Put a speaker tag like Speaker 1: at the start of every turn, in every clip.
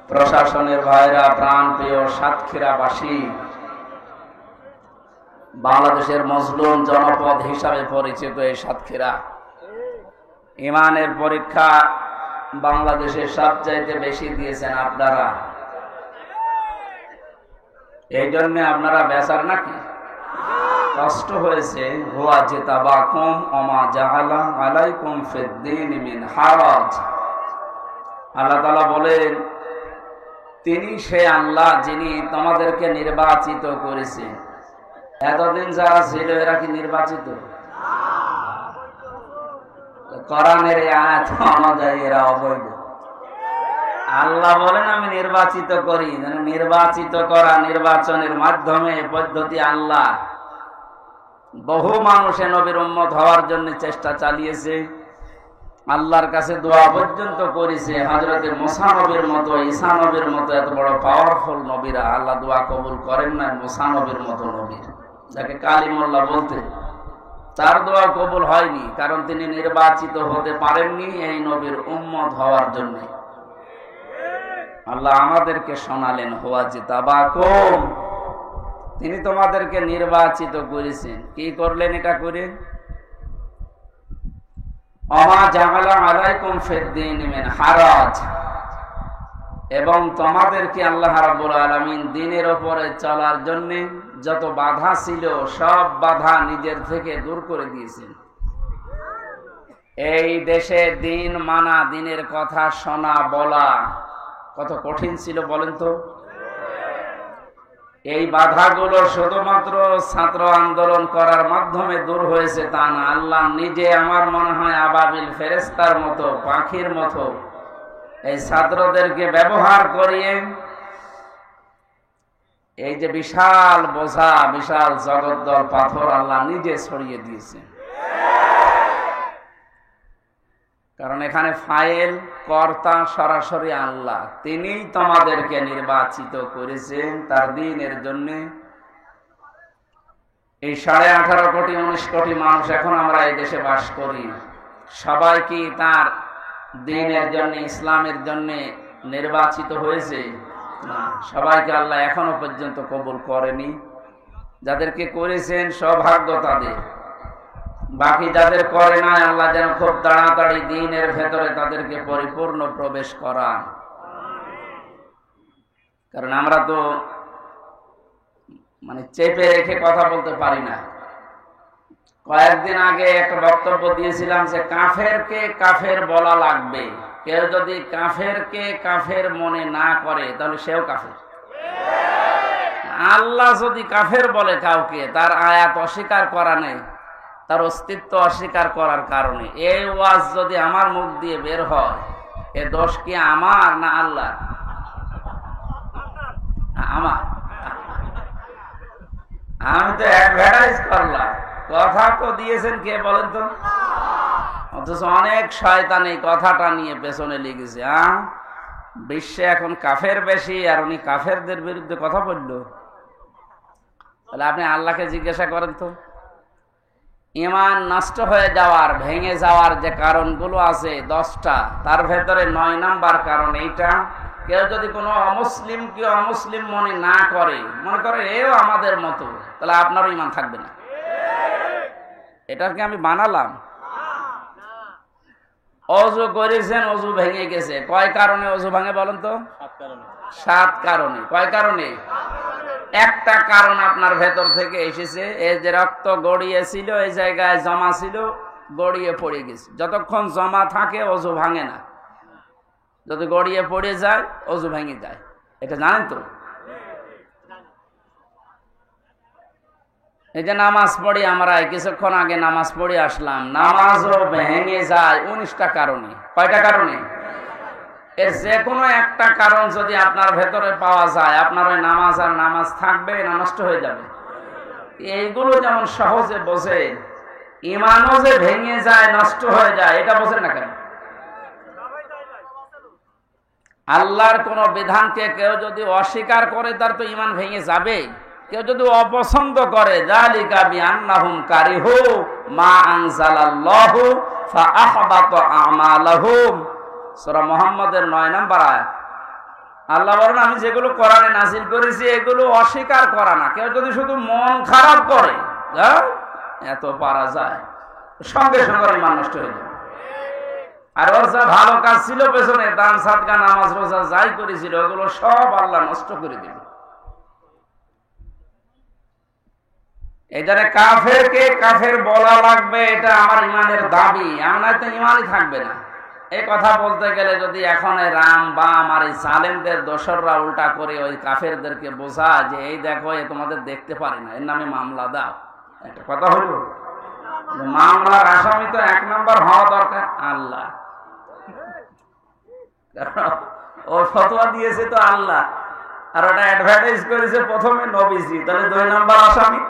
Speaker 1: প্রশাসনের ভাইরা, প্রাণপ্রিয় সাতক্ষীরাবাসী, বাংলাদেশের মজলুম জনপদ হিসাবে পরিচিত এই সাতক্ষীরা, ইমানের পরীক্ষা বাংলাদেশের সবচাইতে বেশি দিয়েছেন আপনারা। এই জন্য আপনারা বেচার নাকি কষ্ট হয়েছে। হুয়া জিতাবাকুম ওমা জাআলা আলাইকুম ফিদ্দীন মিন হারাজ। আল্লাহ তাআলা বলেন, তিনি সে আল্লাহ যিনি তোমাদেরকে নির্বাচিত করেছেন। এতদিন যারা ছিল এরা কি নির্বাচিত? কোরআনের আয়াত অনুযায়ী এরা অবৈধ। আল্লাহ বলেন আমি নির্বাচিত করি। নির্বাচিত করা, নির্বাচনের মাধ্যমে পদ্ধতি আল্লাহ। বহু মানুষে নবীর উম্মত হওয়ার জন্য চেষ্টা চালিয়েছে, আল্লাহর কাছে দোয়া পর্যন্ত করেছে। হযরতে মুসা নবীর মতো, ঈসা নবীর মতো এত বড় পাওয়ারফুল নবীরা আল্লাহ দোয়া কবুল করেন না। মুসা নবীর মতো নবীর, যাকে কালিমুল্লাহ বলতে, তার দোয়া কবুল হয়নি, কারণ তিনি নির্বাচিত হতে পারেননি এই নবীর উম্মত হওয়ার জন্য। আল্লাহ আমাদেরকে শোনালেন, হুয়া জিতাবাকুম, তিনি তোমাদেরকে নির্বাচিত করেছেন। কি করলেন এটা করে? ওমা জাআলা আলাইকুম ফিদ্দীন মিন হারাজ, এবং তোমাদেরকে আল্লাহ রাব্বুল আলামিন দ্বীনের উপরে চলার জন্য যত বাধা ছিল সব বাধা নিজের থেকে দূর করে দিয়েছেন। এই দেশে দ্বীন মানা, দ্বীনের কথা শোনা বলা কত কঠিন ছিল বলেন তো। এই বাধাগুলো শুধুমাত্র ছাত্র আন্দোলন করার মাধ্যমে দূর হয়েছে তা না। আল্লাহ নিজে, আমার মনে হয় আবাবিল ফেরেশতার মতো, পাখির মতো এই ছাত্রদেরকে ব্যবহার করিয়ে এই যে বিশাল বোঝা, বিশাল জগদ্দল পাথর আল্লাহ নিজে ছড়িয়ে দিয়েছে। কারণ এখানে ফাইল কর্তা সরাসরি আল্লাহ। তিনিই তোমাদেরকে নির্বাচিত করেছেন তার দ্বীনের জন্য। এই 18.5 কোটি 19 কোটি মানুষ এখন আমরা এই দেশে বাস করি, সবাই কি তার দ্বীনের জন্য, ইসলামের জন্য নির্বাচিত হয়েছে? না, সবাইকে আল্লাহ এখনো পর্যন্ত কবুল করেনি। যাদেরকে করেছেন সৌভাগ্য তাদের। বাকি যাদের করে নাই, আল্লাহ যেন খুব তাড়াতাড়ি দ্বীনের ভেতরে তাদেরকে পরিপূর্ণ প্রবেশ করান। কারণ আমরা তো চেপে রেখে কথা বলতে পারি না। কয়েকদিন আগে একটা বক্তব্য দিয়েছিলাম যে কাফেরকে কাফের বলা লাগবে। কেউ যদি কাফেরকে কাফের মনে না করে তাহলে সেও কাফের। আল্লাহ যদি কাফের বলে কাউকে, তার আয়াত অস্বীকার করা নেই, তার অস্তিত্ব অস্বীকার করার কারণে এই ওয়াজ যদি আমার মুখ দিয়ে বের হয়, এ দোষ কি আমার না আল্লাহ? আমার। আমি তো অ্যাডভার্টাইজ করলাম, কথা তো দিয়েছেন কে বলেন তো? অথচ অনেক শয়তান এই কথাটা নিয়ে পেছনে লেগেছে। বিশ্বে এখন কাফের বেশি, আর উনি কাফেরদের বিরুদ্ধে কথা বলল। তাহলে আপনি আল্লাহকে জিজ্ঞাসা করেন তো, ঈমান নষ্ট হয়ে যাওয়ার, ভেঙে যাওয়ার যে কারণগুলো আছে 10টা, তার ভেতরে 9 নাম্বার কারণ এইটা। কেউ যদি কোনো অমুসলিমকে অমুসলিম মনে না করে, মনে করে এও আমাদের মতো, তাহলে আপনারও ঈমান থাকবে না। এটাকে আমি বানালাম। অজু করেছেন, অজু ভেঙে গেছে। কয় কারণে অজু ভাঙে বলেন তো? 7 কারণে। কয় কারণে? একটা কারণ আপনার ভেতর থেকে এসেছে। এই যে রক্ত গড়িয়েছিল, এই জায়গায় জমা ছিল, গড়িয়ে পড়ে গেছে। যতক্ষণ জমা থাকে অজু ভাঙে না, যদি গড়িয়ে পড়ে যায় অজু ভেঙে যায়। এটা জানেন তো? এই যে নামাজ পড়ি আমরা, কিছুক্ষণ আগে নামাজ পড়ে আসলাম, নামাজও ভেঙে যায় 19টা কারণে। কয়টা কারণে? এর যে কোনো একটা কারণ যদি আপনার ভেতরে পাওয়া যায়, আপনার ওই নামাজ আর নামাজ থাকবে না নষ্ট হয়ে যাবে। এইগুলো যেমন সহজে বোঝে, ঈমানও যে ভেঙে যায়, নষ্ট হয়ে যায়, এটা বোঝেন না কেন? আল্লাহর কোন বিধানকে কেউ যদি অস্বীকার করে, তার তো ঈমান ভেঙে যাবে। কেউ যদি অপছন্দ করে, যালিকা বিআন্নাহুম কারিহু মা আনজালাল্লাহু ফাআহবাতা আমালাহুম। সূরা মুহাম্মাদের 9 নম্বর আয়াত। আল্লাহ বলেন আমি যেগুলো কোরআনে নাযিল করেছি এগুলো অস্বীকার করা না। কেউ যদি শুধু মন খারাপ করে, এত পারা যায়, সঙ্গে সঙ্গে ইমান নষ্ট হয়ে যাবে। আর ওর যা ভালো কাজ ছিল পেছনে, দান সাদকা নামাজ রোজা যাই করেছিল, ওগুলো সব আল্লাহ নষ্ট করে দিবে। এই জন্য কাফেরকে কাফের বলা লাগবে, এটা আমার ইমানের দাবি। আমার তো ইমানই থাকবে না। এই কথা বলতে গেলে যদি এখন রাম বাম আর এই জালেমদের দোসররা উল্টা করে ওই কাফেরদেরকে বোঝা যে এই দেখো এ তোমাদের দেখতে পারে না, এর নামে মামলা দাও, একটা কথা হলো। মামলার আসামি তো এক নম্বর হওয়া দরকার আল্লাহ, ও ফতোয়া দিয়েছে তো আল্লাহ, আর ওটা অ্যাডভার্টাইজ করেছে প্রথমে নবীজি, তাহলে 2 নম্বর আসামি।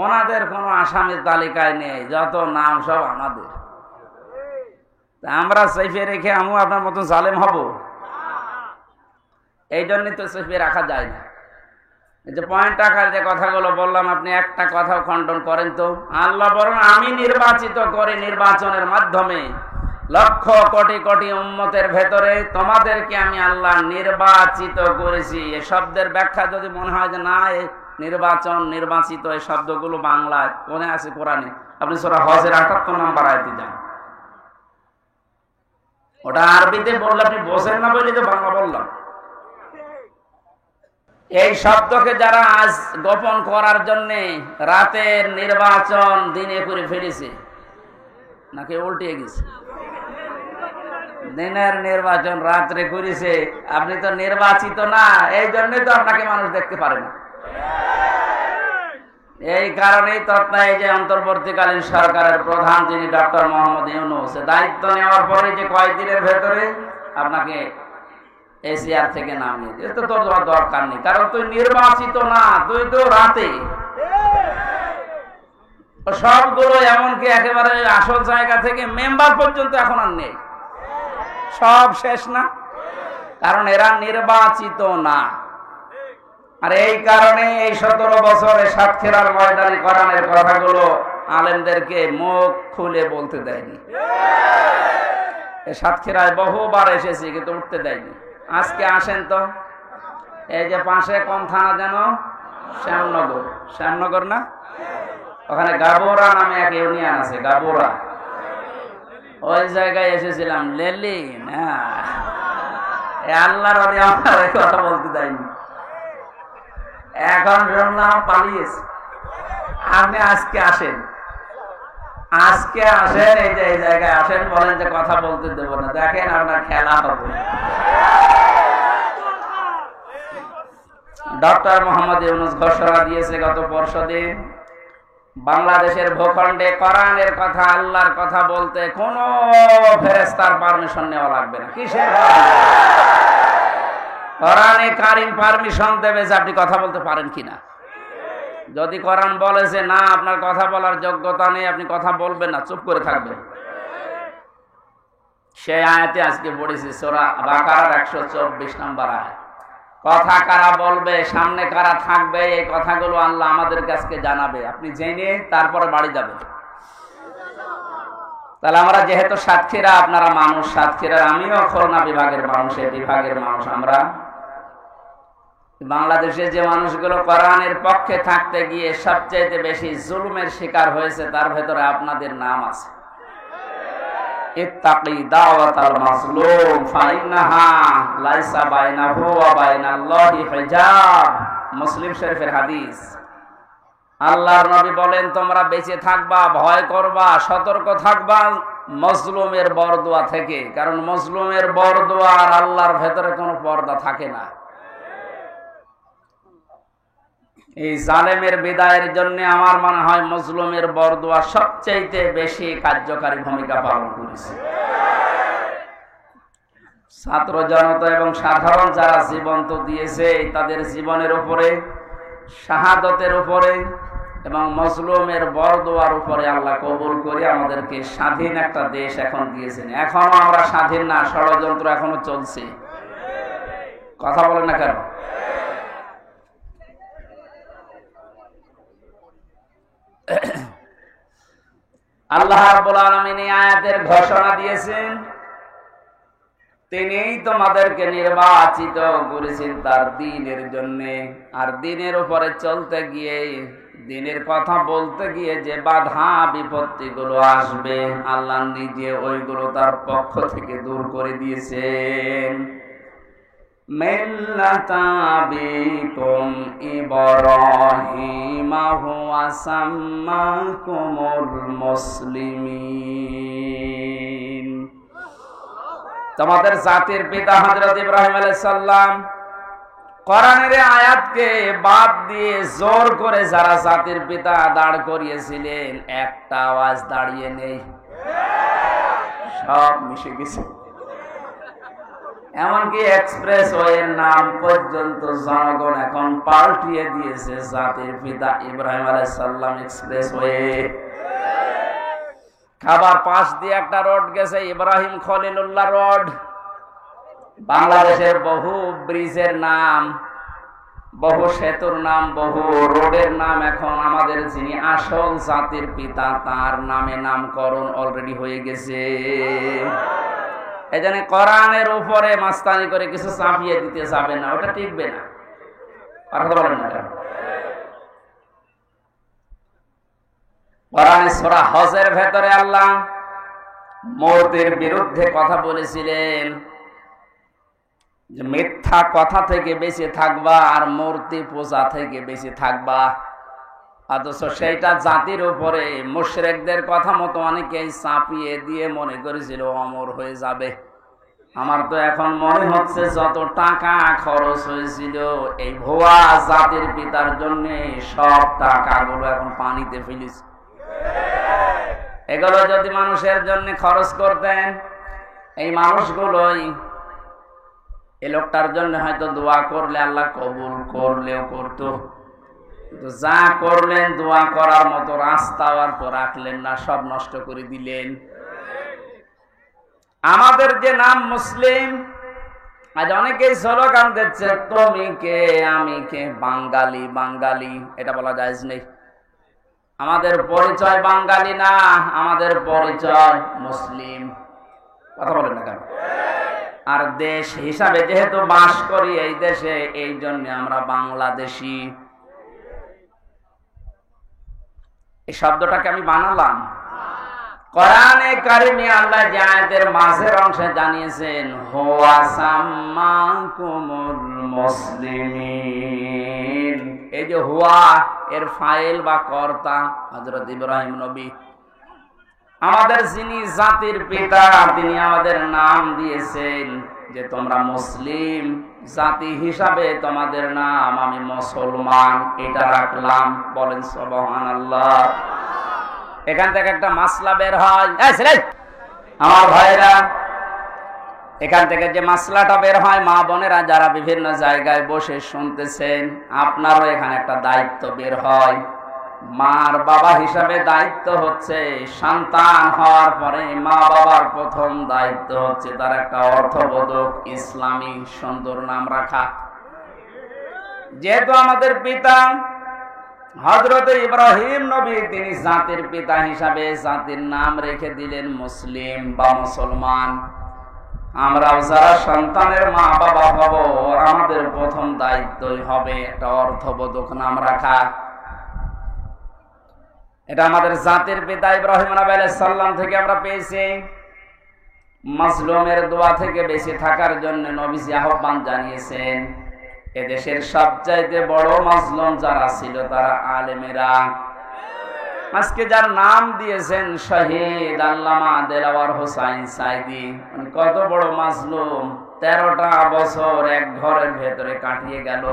Speaker 1: ওনাদের কোন আসামির তালিকায় নেই, যত নাম সব আমাদের। আমরা সেফে রেখে আমি আপনার মতন জালেম হব? এই জন্যই তো সেফে রাখা যায় না। এই যে পয়েন্ট আকার যে কথাগুলো বললাম, আপনি একটা কথাও খণ্ডন করেন তো? আল্লাহ বলেন আমি নির্বাচিত করে নির্বাচনের মাধ্যমে লক্ষ কোটি কোটি উম্মতের ভেতরে তোমাদেরকে আমি আল্লাহ নির্বাচিত করেছি। এই শব্দের ব্যাখ্যা যদি মনে হয় যে না নির্বাচন নির্বাচিত এই শব্দগুলো বাংলায় কোনে আছে কোরআনে, আপনি সূরা হজের 78 নম্বর আয়াতে যান। ওটা আরবিতে বললে আপনি বোঝেন না বলে তো বাংলা বললাম। এই শব্দকে যারা আজ গোপন করার জন্য রাতের নির্বাচন দিনে করে ফেলেছে, নাকি উল্টে গেছে? দিনের নির্বাচন রাত্রে করেছে। আপনি তো নির্বাচিত না, এই জন্য তো আপনাকে মানুষ দেখতে পারে না। এই কারণেই তৎনায় যে অন্তর্বর্তীকালীন সরকারের প্রধান যিনি ডক্টর মোহাম্মদ ইউনূস, দায়িত্ব নেওয়ার পরে যে কয়েকদিনের ভেতরে আপনাকে এশিয়ার থেকে নামিয়ে দিয়ে, তো তোর দরকার নেই, কারণ তুই নির্বাচিত না, তুই তো রাতে। সবগুলো এমনকি একেবারে আসল জায়গা থেকে মেম্বার পর্যন্ত এখন আর নেই, সব শেষ না, কারণ এরা নির্বাচিত না। আর এই কারণে এই 17 বছরে সাতক্ষীরার ময়দানে কোরআনের কথাগুলো আলেমদেরকে মুখ খুলে বলতে দেয়নি। সাতক্ষীরায় বহুবার এসেছি কিন্তু উঠতে দেয়নি। আজকে আসেন তো, এই যে পাশে কোন থানা যেন, শ্যামনগর, শ্যামনগর না, ওখানে গাবোরা নামে এক ইউনিয়ন আছে, গাবোরা, ওই জায়গায় এসেছিলাম। লেলিন আল্লাহর আমার কথা বলতে দেয়নি। এখন শুনলাম পালিয়েছে। আপনি আজকে আসেন, আজকে আসেন, এই যে এই জায়গায় আসেন, বলেন যে কথা বলতে দেবো না, দেখেন আপনার খেলা হবে। ডক্টর মোহাম্মদ ইউনূস ঘোষণা দিয়েছে গত পরশুদিন, বাংলাদেশের ভূখণ্ডে কোরআনের কথা আল্লাহর কথা বলতে কোন ফেরেশতার পারমিশন নেওয়া লাগবে না। কিসের কোরআনে কারীম পারমিশন দেবে যে আপনি কথা বলতে পারেন কিনা। যদি কোরআন বলে যে না আপনার কথা বলার যোগ্যতা নেই, আপনি কথা বলবেন না, চুপ করে থাকবেন, সেই আয়াতে আজকে পড়েছি সূরা বাকারার 124 নম্বর আয়াত। কথা কারা বলবে, সামনে কারা থাকবে, এই কথাগুলো আল্লাহ আমাদের কাছে জানাবে। আপনি জেনে তারপরে বাড়ি যাবেন। তাহলে আমরা যেহেতু সাতক্ষীরা, আপনারা মানুষ সাতক্ষীরার, আমিও খুলনা বিভাগের মানুষ, এই বিভাগের মানুষ। আমরা বাংলাদেশে যে মানুষগুলো কোরআনের পক্ষে থাকতে গিয়ে সবচেয়ে বেশি জুলুমের শিকার হয়েছে, তার ভেতরে আপনাদের নাম আছে। ইত্তাকি দাওয়াতাল মাজলুম ফাইন্নাহা লাইসা বাইনাহু ওয়া বাইনাল্লাহি হিজাব, মুসলিম শরীফের হাদিস। আল্লাহর নবী বলেন তোমরা বেঁচে থাকবা, ভয় করবা, সতর্ক থাকবা মজলুমের বরদোয়া থেকে, কারণ মজলুমের বরদোয়া আর আল্লাহর ভেতরে কোনো পর্দা থাকে না। এই জালেমের বিদায়ের জন্য আমার মনে হয় মজলুমের বরদোয়া সবচেয়ে বেশি কার্যকারী ভূমিকা পালন করেছে। ছাত্র জনতা এবং সাধারণ যারা জীবন তো দিয়েছে, তাদের জীবনের উপরে, শাহাদতের উপরে এবং মজলুমের বরদোয়ার উপরে আল্লাহ কবুল করে আমাদেরকে স্বাধীন একটা দেশ এখন দিয়েছেন। এখনো আমরা স্বাধীন না, ষড়যন্ত্র এখনো চলছে। কথা বলেন না কেন? আল্লাহ রাব্বুল আলামিন এই আয়াতের ঘোষণা দিয়েছেন তিনিই তোমাদেরকে নির্বাচিত করেছেন তার দ্বীনের জন্য। আর দ্বীনের উপরে চলতে গিয়ে, দ্বীনের কথা বলতে গিয়ে যে বাধা বিপত্তি গুলো আসবে, আল্লাহ নিজে ওইগুলো তার পক্ষ থেকে দূর করে দিয়েছেন। মিল্লাতা আবিকুম ইব্রাহিম হুয়া সাম্মাকুমুল মুসলিমিন। তোমাদের জাতির পিতা হযরত ইব্রাহিম আলাইহিস সালাম। কোরআনের আয়াতকে বাদ দিয়ে জোর করে যারা জাতির পিতা দাঁড় করিয়েছিলেন, একটা আওয়াজ দাঁড়িয়ে নেই, সব মিশে গেছে। এমনকি এক্সপ্রেসওয়ের নাম পর্যন্ত জনগণ এখন পাল্টিয়ে দিয়েছে জাতির পিতা ইব্রাহিম আলাইহিস সালাম এক্সপ্রেসওয়ে। খাবার পাশ দিয়ে একটা রোড গেছে, ইব্রাহিম খলিলুল্লাহ রোড। বাংলাদেশের বহু ব্রিজের নাম, বহু সেতুর নাম, বহু রোডের নাম এখন আমাদের যিনি আসল জাতির পিতা তার নামে নামকরণ অলরেডি হয়ে গেছে। এই জন্য কোরআনের উপরে মাস্তানি করে কিছু চাপিয়ে দিতে যাবে না, ওটা টিকবে না। কোরআনে সূরা হজের ভেতরে আল্লাহ মূর্তির বিরুদ্ধে কথা বলেছিলেন যে মিথ্যা কথা থেকে বেঁচে থাকবা আর মূর্তি পূজা থেকে বেঁচে থাকবা। অথচ সেইটা জাতির উপরে মুশরিকদের কথা মতো অনেকেই চাপিয়ে দিয়ে মনে করেছিল অমর হয়ে যাবে। আমার তো এখন মনে হচ্ছে যত টাকা খরচ হয়েছিল এই ভুয়া জাতির পিতার জন্য, সব টাকাগুলো এখন পানিতে ফেলেছে। এগুলো যদি মানুষের জন্য খরচ করতেন, এই মানুষগুলোই এই লোকটার জন্য হয়তো দোয়া করলে আল্লাহ কবুল করলেও করতো। যা করলেন দোয়া করার মতো রাস্তাও আর তো রাখলেন না, সব নষ্ট করে দিলেন। আমাদের যে নাম মুসলিম, আজ অনেকেই স্লোগান দিচ্ছে তুমি কে আমি কে, বাঙালি বাঙালি, এটা বলা যায় নেই। আমাদের পরিচয় বাঙালি না, আমাদের পরিচয় মুসলিম। কথা বলেন না কেন? আর দেশ হিসাবে যেহেতু বাস করি এই দেশে, এই জন্য আমরা বাংলাদেশি। এই শব্দটাকে আমি বানালাম। কোরআনে কারিমে আল্লাহ যে আয়াতের মাঝের অংশে জানিয়েছেন হুয়া সাম্মাকুমুল মুসলিমিন, এই যে হুয়া এর ফাইল বা কর্তা হযরত ইব্রাহিম নবী। আমাদের যিনি জাতির পিতা তিনি আমাদের নাম দিয়েছেন যে তোমরা মুসলিম জাতি হিসাবে, তোমাদের নাম আমি মুসলমান, এটা রাখলাম। বলেন সুবহানাল্লাহ। এখান থেকে একটা মাসলা বের হয়, আমার ভাইরা, এখান থেকে যে মাসলাটা বের হয়, মা বোনেরা যারা বিভিন্ন জায়গায় বসে শুনতেছেন, আপনারও এখানে একটা দায়িত্ব বের হয়। মার বাবা হিসাবে দায়িত্ব হচ্ছে সন্তান হওয়ার পরে মা বাবার প্রথম দায়িত্ব হচ্ছে তার একটা অর্থবোধক ইসলামী সুন্দর নাম রাখা। যেহেতু আমাদের পিতা হযরত ইব্রাহিম নবী তিনি জাতির পিতা হিসাবে জাতির নাম রেখে দিলেন মুসলিম বা মুসলমান, আমরাও যারা সন্তানের মা বাবা হব আমাদের প্রথম দায়িত্বই হবে একটা অর্থবোধক নাম রাখা। এটা আমাদের জাতির পিতা ইব্রাহিম নবী আলাইহিস সালাম থেকে আমরা পেয়েছি। মাজলুমের দোয়া থেকে বেঁচে থাকার জন্য নবীজি আহ্বান জানিয়েছেন। এদেশের সবচাইতে বড় মাজলুম যারা ছিল তারা আলেমেরা। আজকে যার নাম দিয়েছেন শহীদ আল্লামা দেলাওয়ার হোসাইন সাইদি, কত বড় মাজলুম, 13টা বছর এক ঘরের ভেতরে কাটিয়ে গেল।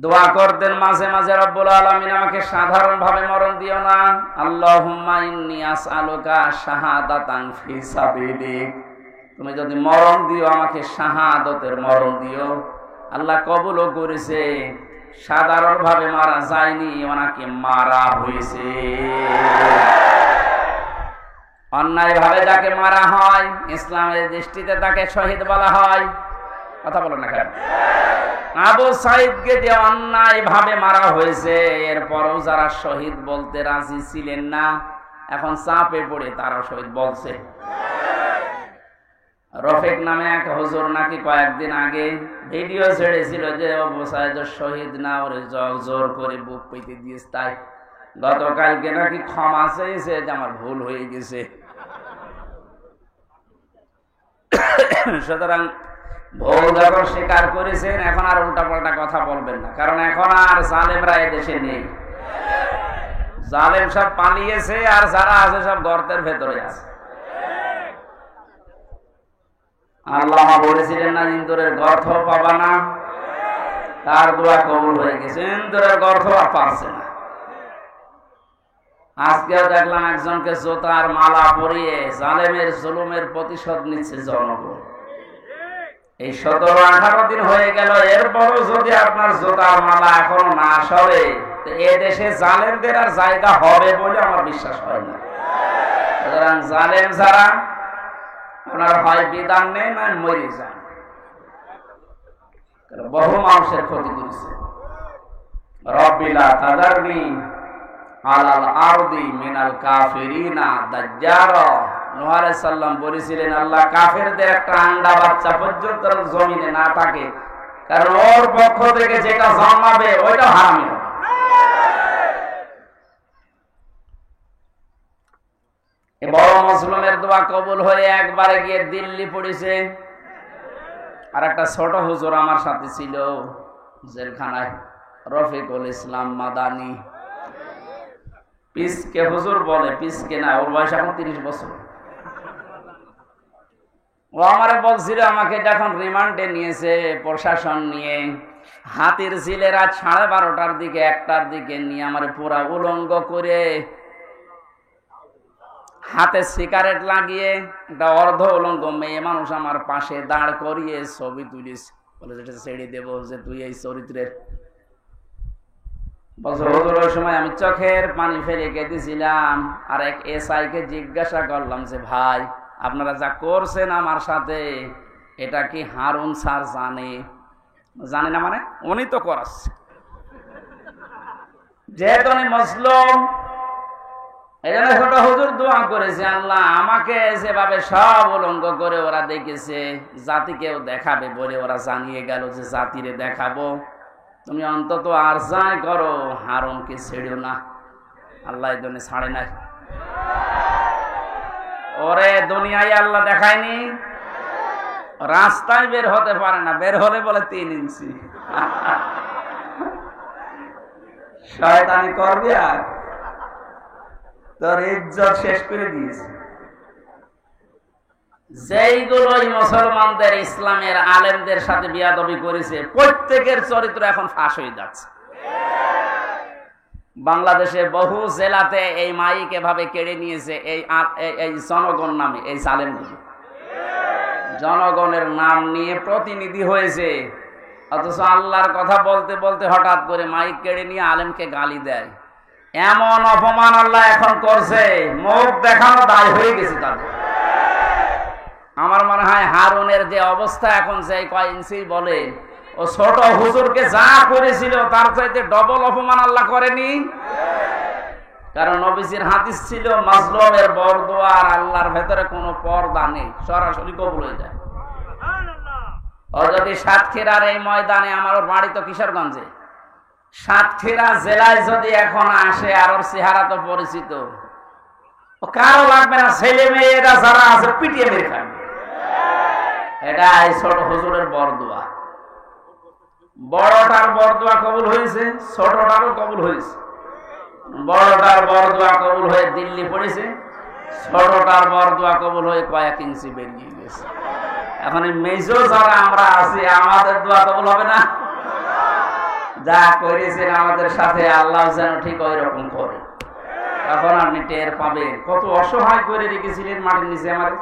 Speaker 1: দোয়া করতেন মাঝে মাঝে, রব্বুল আলামিন আমাকে সাধারণ ভাবে মরণ দিও না, আল্লাহুম্মা ইন্নী আসআলুকা শাহাদাতান ফি সাবিলিক, তুমি যদি মরণ দিও আমাকে শাহাদতের মরণ দিও। আল্লাহ কবুলও করেছে, সাধারণ ভাবে মারা যায়নি, ওনাকে মারা হয়েছে। অন্যায় ভাবে যাকে মারা হয় ইসলামের দৃষ্টিতে তাকে শহীদ বলা হয়। কথা বলো না কেন? আবু সাইদকে যে অন্যায় ভাবে মারা হয়েছে, এরপরও যারা শহীদ বলতে রাজি ছিলেন না, এখন চাপে পড়ে তারা শহীদ বলছে। রফিক নামে এক হুজুর নাকি কয়েকদিন আগে ভিডিও ছেড়েছিল যে অবসায় শহীদ না, ওরে জোর করে বুক পেতে দিয়েছে। তাই গতকালকে নাকি ক্ষমা চেয়েছে যে আমার ভুল হয়ে গেছে। সুতরাং ভুল যখন স্বীকার করেছেন, এখন আর উল্টাপাল্টা কথা বলবেন না, কারণ এখন আর জালেমরা এদেশে নেই। জালেম সব পালিয়েছে, আর যারা আছে সব গর্তের ভেতরে আছে। আল্লাহ বলেছিলেন না, ইন্দুরের গর্ত পাবা না, তার দোয়া কবুল হয়ে গেছে। ইন্দুরের গর্ত আর পারছে না। আজকেও দেখলাম একজনকে জোতার মালা পরিয়ে জালেমের জুলুমের প্রতিশোধ নিচ্ছে জনগণ। এই 17-18 দিন হয়ে গেল, এরপরও যদি আপনার জোতার মালা এখনো না সরে, এ দেশে জালেমদের আর জায়গা হবে বলে আমার বিশ্বাস হয় না। সুতরাং জালেম যারা, আপনার হয় বিধান নেই, না মরে যান। বহু মানুষের ক্ষতি করেছে। রব্বিলা তাযারনি আলাল আরদি মিনাল কাফিরিনা দাজ্জারা। নূহ আলাইহিস সালাম বলেছিলেন, আল্লাহ কাফেরদের একটা আন্ডা বাচ্চা পর্যন্ত জমিনে না থাকে, কারণ ওর পক্ষ থেকে যেটা জন্মাবে ওইটা হারামি হবে। বড় মুসলিমের দোয়া কবুল হয়ে একবারে গিয়ে দিল্লি পড়েছে। আর একটা ছোট হুজুর আমার সাথে ছিল জেলখানায়, রফিকুল ইসলাম মাদানী। পিসকে হুজুর বলে, পিসকে না, ওর বয়স এখন 30 বছর। ও আমারে বলছিল, আমাকে যখন রিমান্ডে নিয়েছে প্রশাসন নিয়ে, হাতির ঝিলে রাত 12:30টার দিকে 1টার দিকে নিয়ে আমার পুরা উলঙ্গ করে হাতে সিগারেট লাগিয়ে একটা অর্ধ উলঙ্গ মেয়ে মানুষ আমার পাশে দাঁড় করিয়ে ছবি তুলিস, বলে যেটা ছেড়ে দেবো যে তুই এই চরিত্রের। ওই সময় আমি চোখের পানি ফেলে কেঁদেছিলাম। আর এক এসআই কে জিজ্ঞাসা করলাম যে, ভাই আপনারা যা করছেন আমার সাথে, এটা কি হারুন স্যার জানে? জানে না মানে? উনি তো করাচ্ছে, যেহেতু উনি মুসলিম। এই জন্য ছোট হুজুর দোয়া করেছে, আল্লাহ আমাকে যেভাবে সব উলঙ্গ করে ওরা দেখেছে, জাতিকেও দেখাবে বলে ওরা জানিয়ে গেল যে জাতিরে দেখাবো, তুমি অন্তত আর যাই করো হারুনকে ছেড়ো না। আল্লাহ এই জন্য ছাড়ে নাই। ওরে দুনিয়ায় আল্লাহ দেখায়নি, রাস্তায় বের হতে পারে না, বের হলে বলে 3 ইঞ্চি। শয়তানি করবি আর তোর ইজ্জত শেষ করে দিয়েছে। যেইগুলোই মুসলমানদের ইসলামের আলেমদের সাথে বিয়াদবি করেছে, প্রত্যেকের চরিত্র এখন ফাঁস হয়ে যাচ্ছে। বাংলাদেশে বহু জেলাতে এই মাইক এভাবে কেড়ে নিয়েছে এই জনগণ নামে, এই জালেমগুলো জনগণের নাম নিয়ে প্রতিনিধি হয়েছে, অথচ আল্লাহর কথা বলতে বলতে হঠাৎ করে মাইক কেড়ে নিয়ে আলেমকে গালি দেয়। এমন অপমান আল্লাহ এখন করছে, মুখ দেখানো দায় হয়ে গেছে তাদের। আমার মনে হয় হারুনের যে অবস্থা এখন, যে কয় ইঞ্চি বলে, ও ছোট হুজুরকে যা করেছিল তার চাইতে ডবল অপমান আল্লাহ করেনি। কারণ নবীজির হাদিস ছিল, মাজলুমের বরদোয়া আর আল্লাহর ভেতরে কোনো পর্দা নেই, সরাসরি কবুল হয়ে যায়। ও যদি সাতক্ষীরার এই ময়দানে, আমার বাড়ি তো কিশোরগঞ্জে, সাতক্ষীরা জেলায় যদি এখন আসে, আর ওর চেহারা তো পরিচিত, ও কারো লাগবে না, ছেলে মেয়েরা যারা আছে পিটিয়ে মেরে খাবে। এটা এই ছোট হুজুরের বরদোয়া। বড়টার বরদোয়া কবুল হয়েছে, ছোটটারও কবুল হয়েছে। বড়টার বরদোয়া কবুল হয়ে দিল্লি পড়েছে, ছোটটার বরদোয়া কবুল হয়ে কয়েক ইঞ্চি বেরিয়ে গেছে। এখন এই মেজো যারা আমরা আছি, আমাদের দোয়া কবুল হবে না? যা করেছেন আমাদের সাথে, আল্লাহ যেন ঠিক ওই রকম করে। এখন আপনি টের পাবেন কত অসহায় করে রেখেছিলেন মাটির নিচে। আমার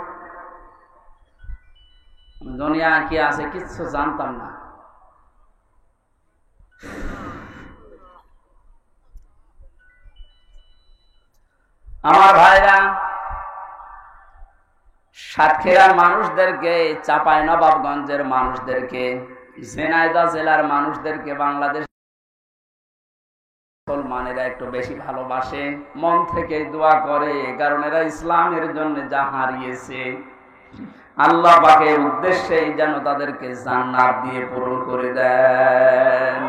Speaker 1: দুনিয়া কি আছে কিচ্ছু জানতাম না। আমার ভাইরা, সাতক্ষীরার মানুষদেরকে, চাঁপাইনবাবগঞ্জের মানুষদেরকে, ঝিনাইদহ জেলার মানুষদেরকে বাংলাদেশ মুসলমানেরা একটু বেশি ভালোবাসে, মন থেকে দোয়া করে, কারণ এরা ইসলামের জন্য যা হারিয়েছে আল্লাহ পাকের উদ্দেশ্যেই যেন তাদেরকে জান্নাত দিয়ে পূরণ করে দেন।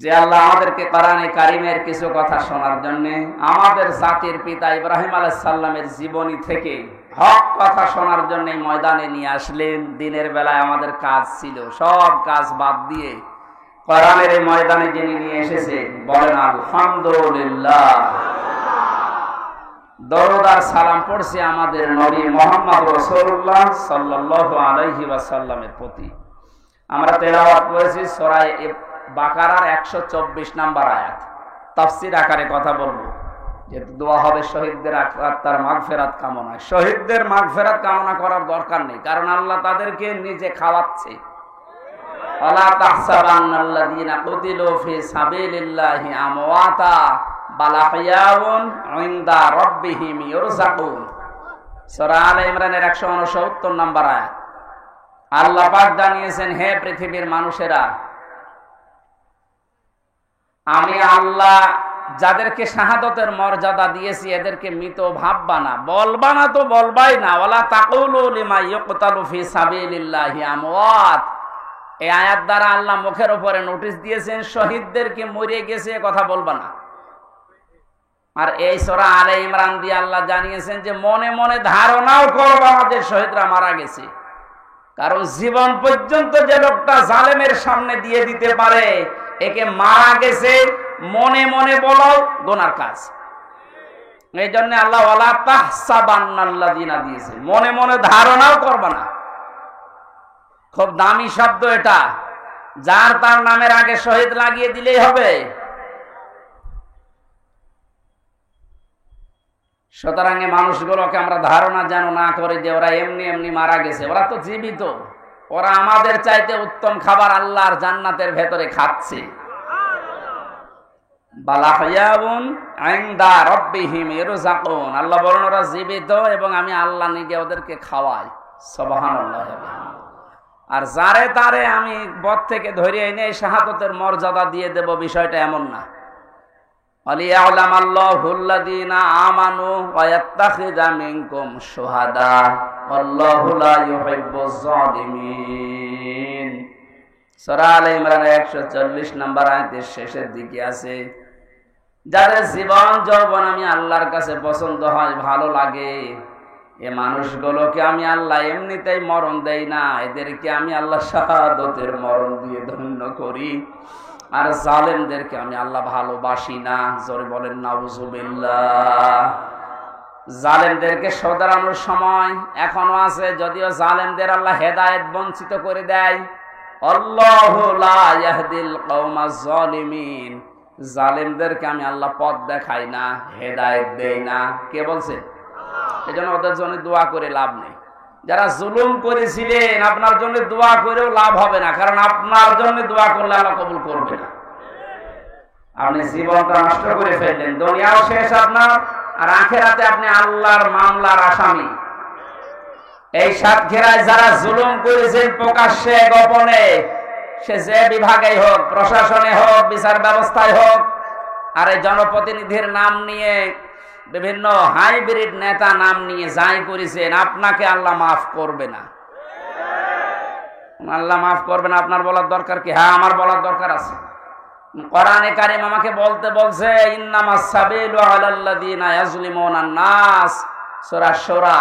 Speaker 1: যে আল্লাহ আমাদেরকে কোরআনে কারিমের কিছু কথা শোনার জন্য, আমাদের জাতির পিতা ইব্রাহিম আলাইহিস সালামের জীবনী থেকে হক কথা শোনার জন্য ময়দানে নিয়ে আসলেন। দিনের বেলায় আমাদের কাজ ছিল, সব কাজ বাদ দিয়ে কোরআনের এই ময়দানে যিনি নিয়ে এসেছে, বলেন আলহামদুলিল্লাহ। দরুদ আর সালাম পড়ছি আমাদের নবী মুহাম্মদ রাসূলুল্লাহ সাল্লাল্লাহু আলাইহি ওয়াসাল্লামের প্রতি। আমরা তেলাওয়াত করেছি সূরা বাকারার 124 নম্বর আয়াত। তাফসীর আকারে কথা বলবো, যেহেতু দোয়া হবে শহীদদের আত্মার মাগফিরাত কামনা। শহীদদের মাগফিরাত কামনা করার দরকার নেই, কারণ আল্লাহ তাদেরকে নিজে খাওয়াচ্ছে। ওয়ালা তাহসাবান্নাল্লাযীনা কুতিলু ফি সাবিলিল্লাহি আমওয়াতা বাল আহইয়াউন ইনদা রাব্বিহিম ইরযাকুন। সূরা আলে ইমরানের 169 নম্বর আয়াত। আল্লাহ পাক জানিয়েছেন, হে পৃথিবীর মানুষেরা, আমি আল্লাহ যাদেরকে শাহাদতের মর্যাদা দিয়েছি এদেরকে মৃত ভাববা না, বলবা না তো বলবাই না। ওয়ালা তাকুলু লিমা ইউকতালু ফি সাবিলিল্লাহি আমওয়াত। এই আয়াত দ্বারা আল্লাহ মুখের উপরে নোটিশ দিয়েছেন, শহীদদেরকে মরে গেছে কথা বলবা না। আর এই সূরা আলে ইমরান দিয়ে আল্লাহ জানিয়েছেন যে মনে মনে ধারণাও করবা না যে শহীদরা মারা গেছে, কারণ জীবন পর্যন্ত যে লোকটা জালেমের সামনে দিয়ে দিতে পারে, একে মারা গেছে মনে মনে বলো গুনার কাজ। এই জন্য আল্লাহ ওয়ালা তাহসাবান্নাল্লাযীনা দিয়েছে, মনে মনে ধারণাও করবা না। খুব দামি শব্দ এটা, যার তার নামের আগে শহীদ লাগিয়ে দিলেই হবে। সুতরাং মানুষগুলোকে আমরা ধারণা যেন না করে যে ওরা এমনি এমনি মারা গেছে। ওরা তো জীবিত, ওরা আমাদের চাইতে উত্তম খাবার আল্লাহর জান্নাতের ভেতরে খাচ্ছে। আল্লাহ বলেন ওরা জীবিত এবং আমি আল্লাহ নিজে ওদেরকে খাওয়াই। সুবহানাল্লাহ। আর যারে তারে আমি বদ থেকে ধরে এনে শাহাদতের মর্যাদা দিয়ে দেব, বিষয়টা এমন না। আলিয়ালামাল্লাহুল্লাযীনা আমানু ওয়া ইয়াত্তাখিযা মিনকুম শুহাদা ওয়াল্লাহু লা ইউহিব্বুজ জালিমিন। সূরা আলে ইমরানের 140 নম্বর আয়াতের শেষের দিকে আছে, যাদের জীবন যৌবন আমি আল্লাহর কাছে পছন্দ হয়, ভালো লাগে, এ মানুষগুলোকে আমি আল্লাহ এমনিতেই মরণ দেই না, এদেরকে আমি আল্লাহ শাহাদতের মরণ দিয়ে ধন্য করি। আর জালেমদেরকে আমি আল্লাহ ভালোবাসি না। জোরে বলেন নাউজুবিল্লাহ। জালেমদেরকে শোধরানোর সময় এখনো আছে, যদিও জালেমদের আল্লাহ হেদায়েত বঞ্চিত করে দেয়। আল্লাহু লা ইয়াহদিল কওমাজ জালিমিন। জালেমদেরকে আমি আল্লাহ পথ দেখাই না, হেদায়েত দেই না। কে বলছে? এজন্য ওদের জন্য দোয়া করে লাভ নেই। যারা জুলুম করেছিলেন আপনার জন্য দোয়া করেও লাভ হবে না, কারণ আপনার জন্য দোয়া করলে আল্লাহ কবুল করবে না। আপনি জীবনটা নষ্ট করে ফেললেন, দুনিয়াও শেষ আপনার, আর আখিরাতে আপনি আল্লাহর মামলার আসামি। এই সাতক্ষীরায় যারা জুলুম করেছেন প্রকাশ্যে গোপনে, সে যে বিভাগেই হোক, প্রশাসনে হোক, বিচার ব্যবস্থায় হোক, আর এই জনপ্রতিনিধির নাম নিয়ে, বিভিন্ন হাইব্রিড নেতা নাম নিয়ে যাই করেছেন, আপনাকে আল্লাহ মাফ করবে না। আল্লাহ মাফ করবে না। আপনার বলার দরকার কি? হ্যাঁ, আমার বলার দরকার আছে। কোরআনে কারীম আমাকে বলতে বলছে, ইন্নামাস সাবিলু আলাল্লাযীনা ইয়াজলিমুনান নাস। সূরা শূরা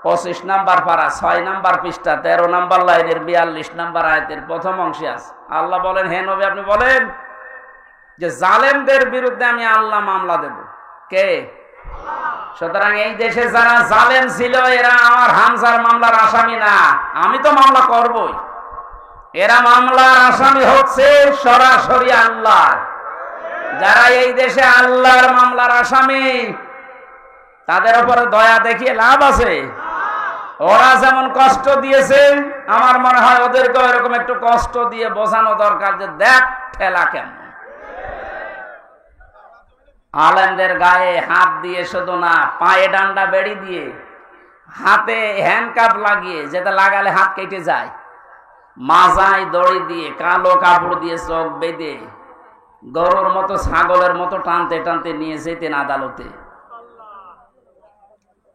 Speaker 1: 25 নম্বর পারা 6 নম্বর পৃষ্ঠা 13 নম্বর লাইনের 42 নম্বর আয়াতের প্রথম অংশে আছে। আল্লাহ বলেন, হে নবী আপনি বলেন যে জালেমদের বিরুদ্ধে আমি আল্লাহ মামলা দেব। কে? সুতরাং এই দেশে যারা জালেম ছিল এরা আমার হামজার মামলার আসামি না, আমি তো মামলা করবই। এরা মামলার আসামি হচ্ছে সরাসরি আল্লাহ। যারা এই দেশে আল্লাহর মামলার আসামি, তাদের উপরে দয়া দেখিয়ে লাভ আছে? ওরা যেমন কষ্ট দিয়েছে, আমার মনে হয় ওদেরকে এরকম একটু কষ্ট দিয়ে বোঝানো দরকার যে দেখ ঠেলা কেমন। আলেমদের গায়ে হাত দিয়ে শুধু না, পায়ে ডান্ডা বেড়ি দিয়ে, হাতে হ্যান্ডকাপ লাগিয়ে, যেটা লাগালে হাত কেটে যায়, মাজায় দড়ি দিয়ে, কালো কাপড় দিয়ে চোখ বেঁধে, গরুর মতো ছাগলের মতো টানতে টানতে নিয়ে যেতেন আদালতে।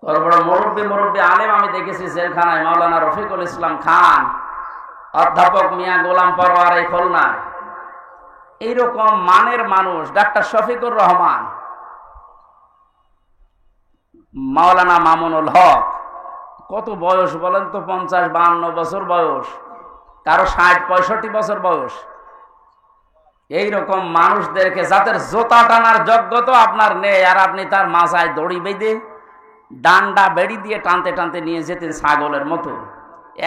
Speaker 1: বড় বড় মুরব্বী মুরব্বী আলেম আমি দেখেছি জেলখানায়, মাওলানা রফিকুল ইসলাম খান, অধ্যাপক মিয়া গোলাম পরওয়ার এই খুলনায়, এইরকম মানের মানুষ, ডাক্তার শফিকুর রহমান, মাওলানা মামুনুল হক, কত বয়স বলেন তো, 50-52 বছর বয়স, কারো 60-65 বছর বয়স। এইরকম মানুষদেরকে, যাদের জোতা টানার যোগ্যতা আপনার নেই, আর আপনি তার মাথায় দড়ি বেঁধে ডান্ডা বেড়ি দিয়ে টানতে টানতে নিয়ে যেতেন ছাগলের মতো।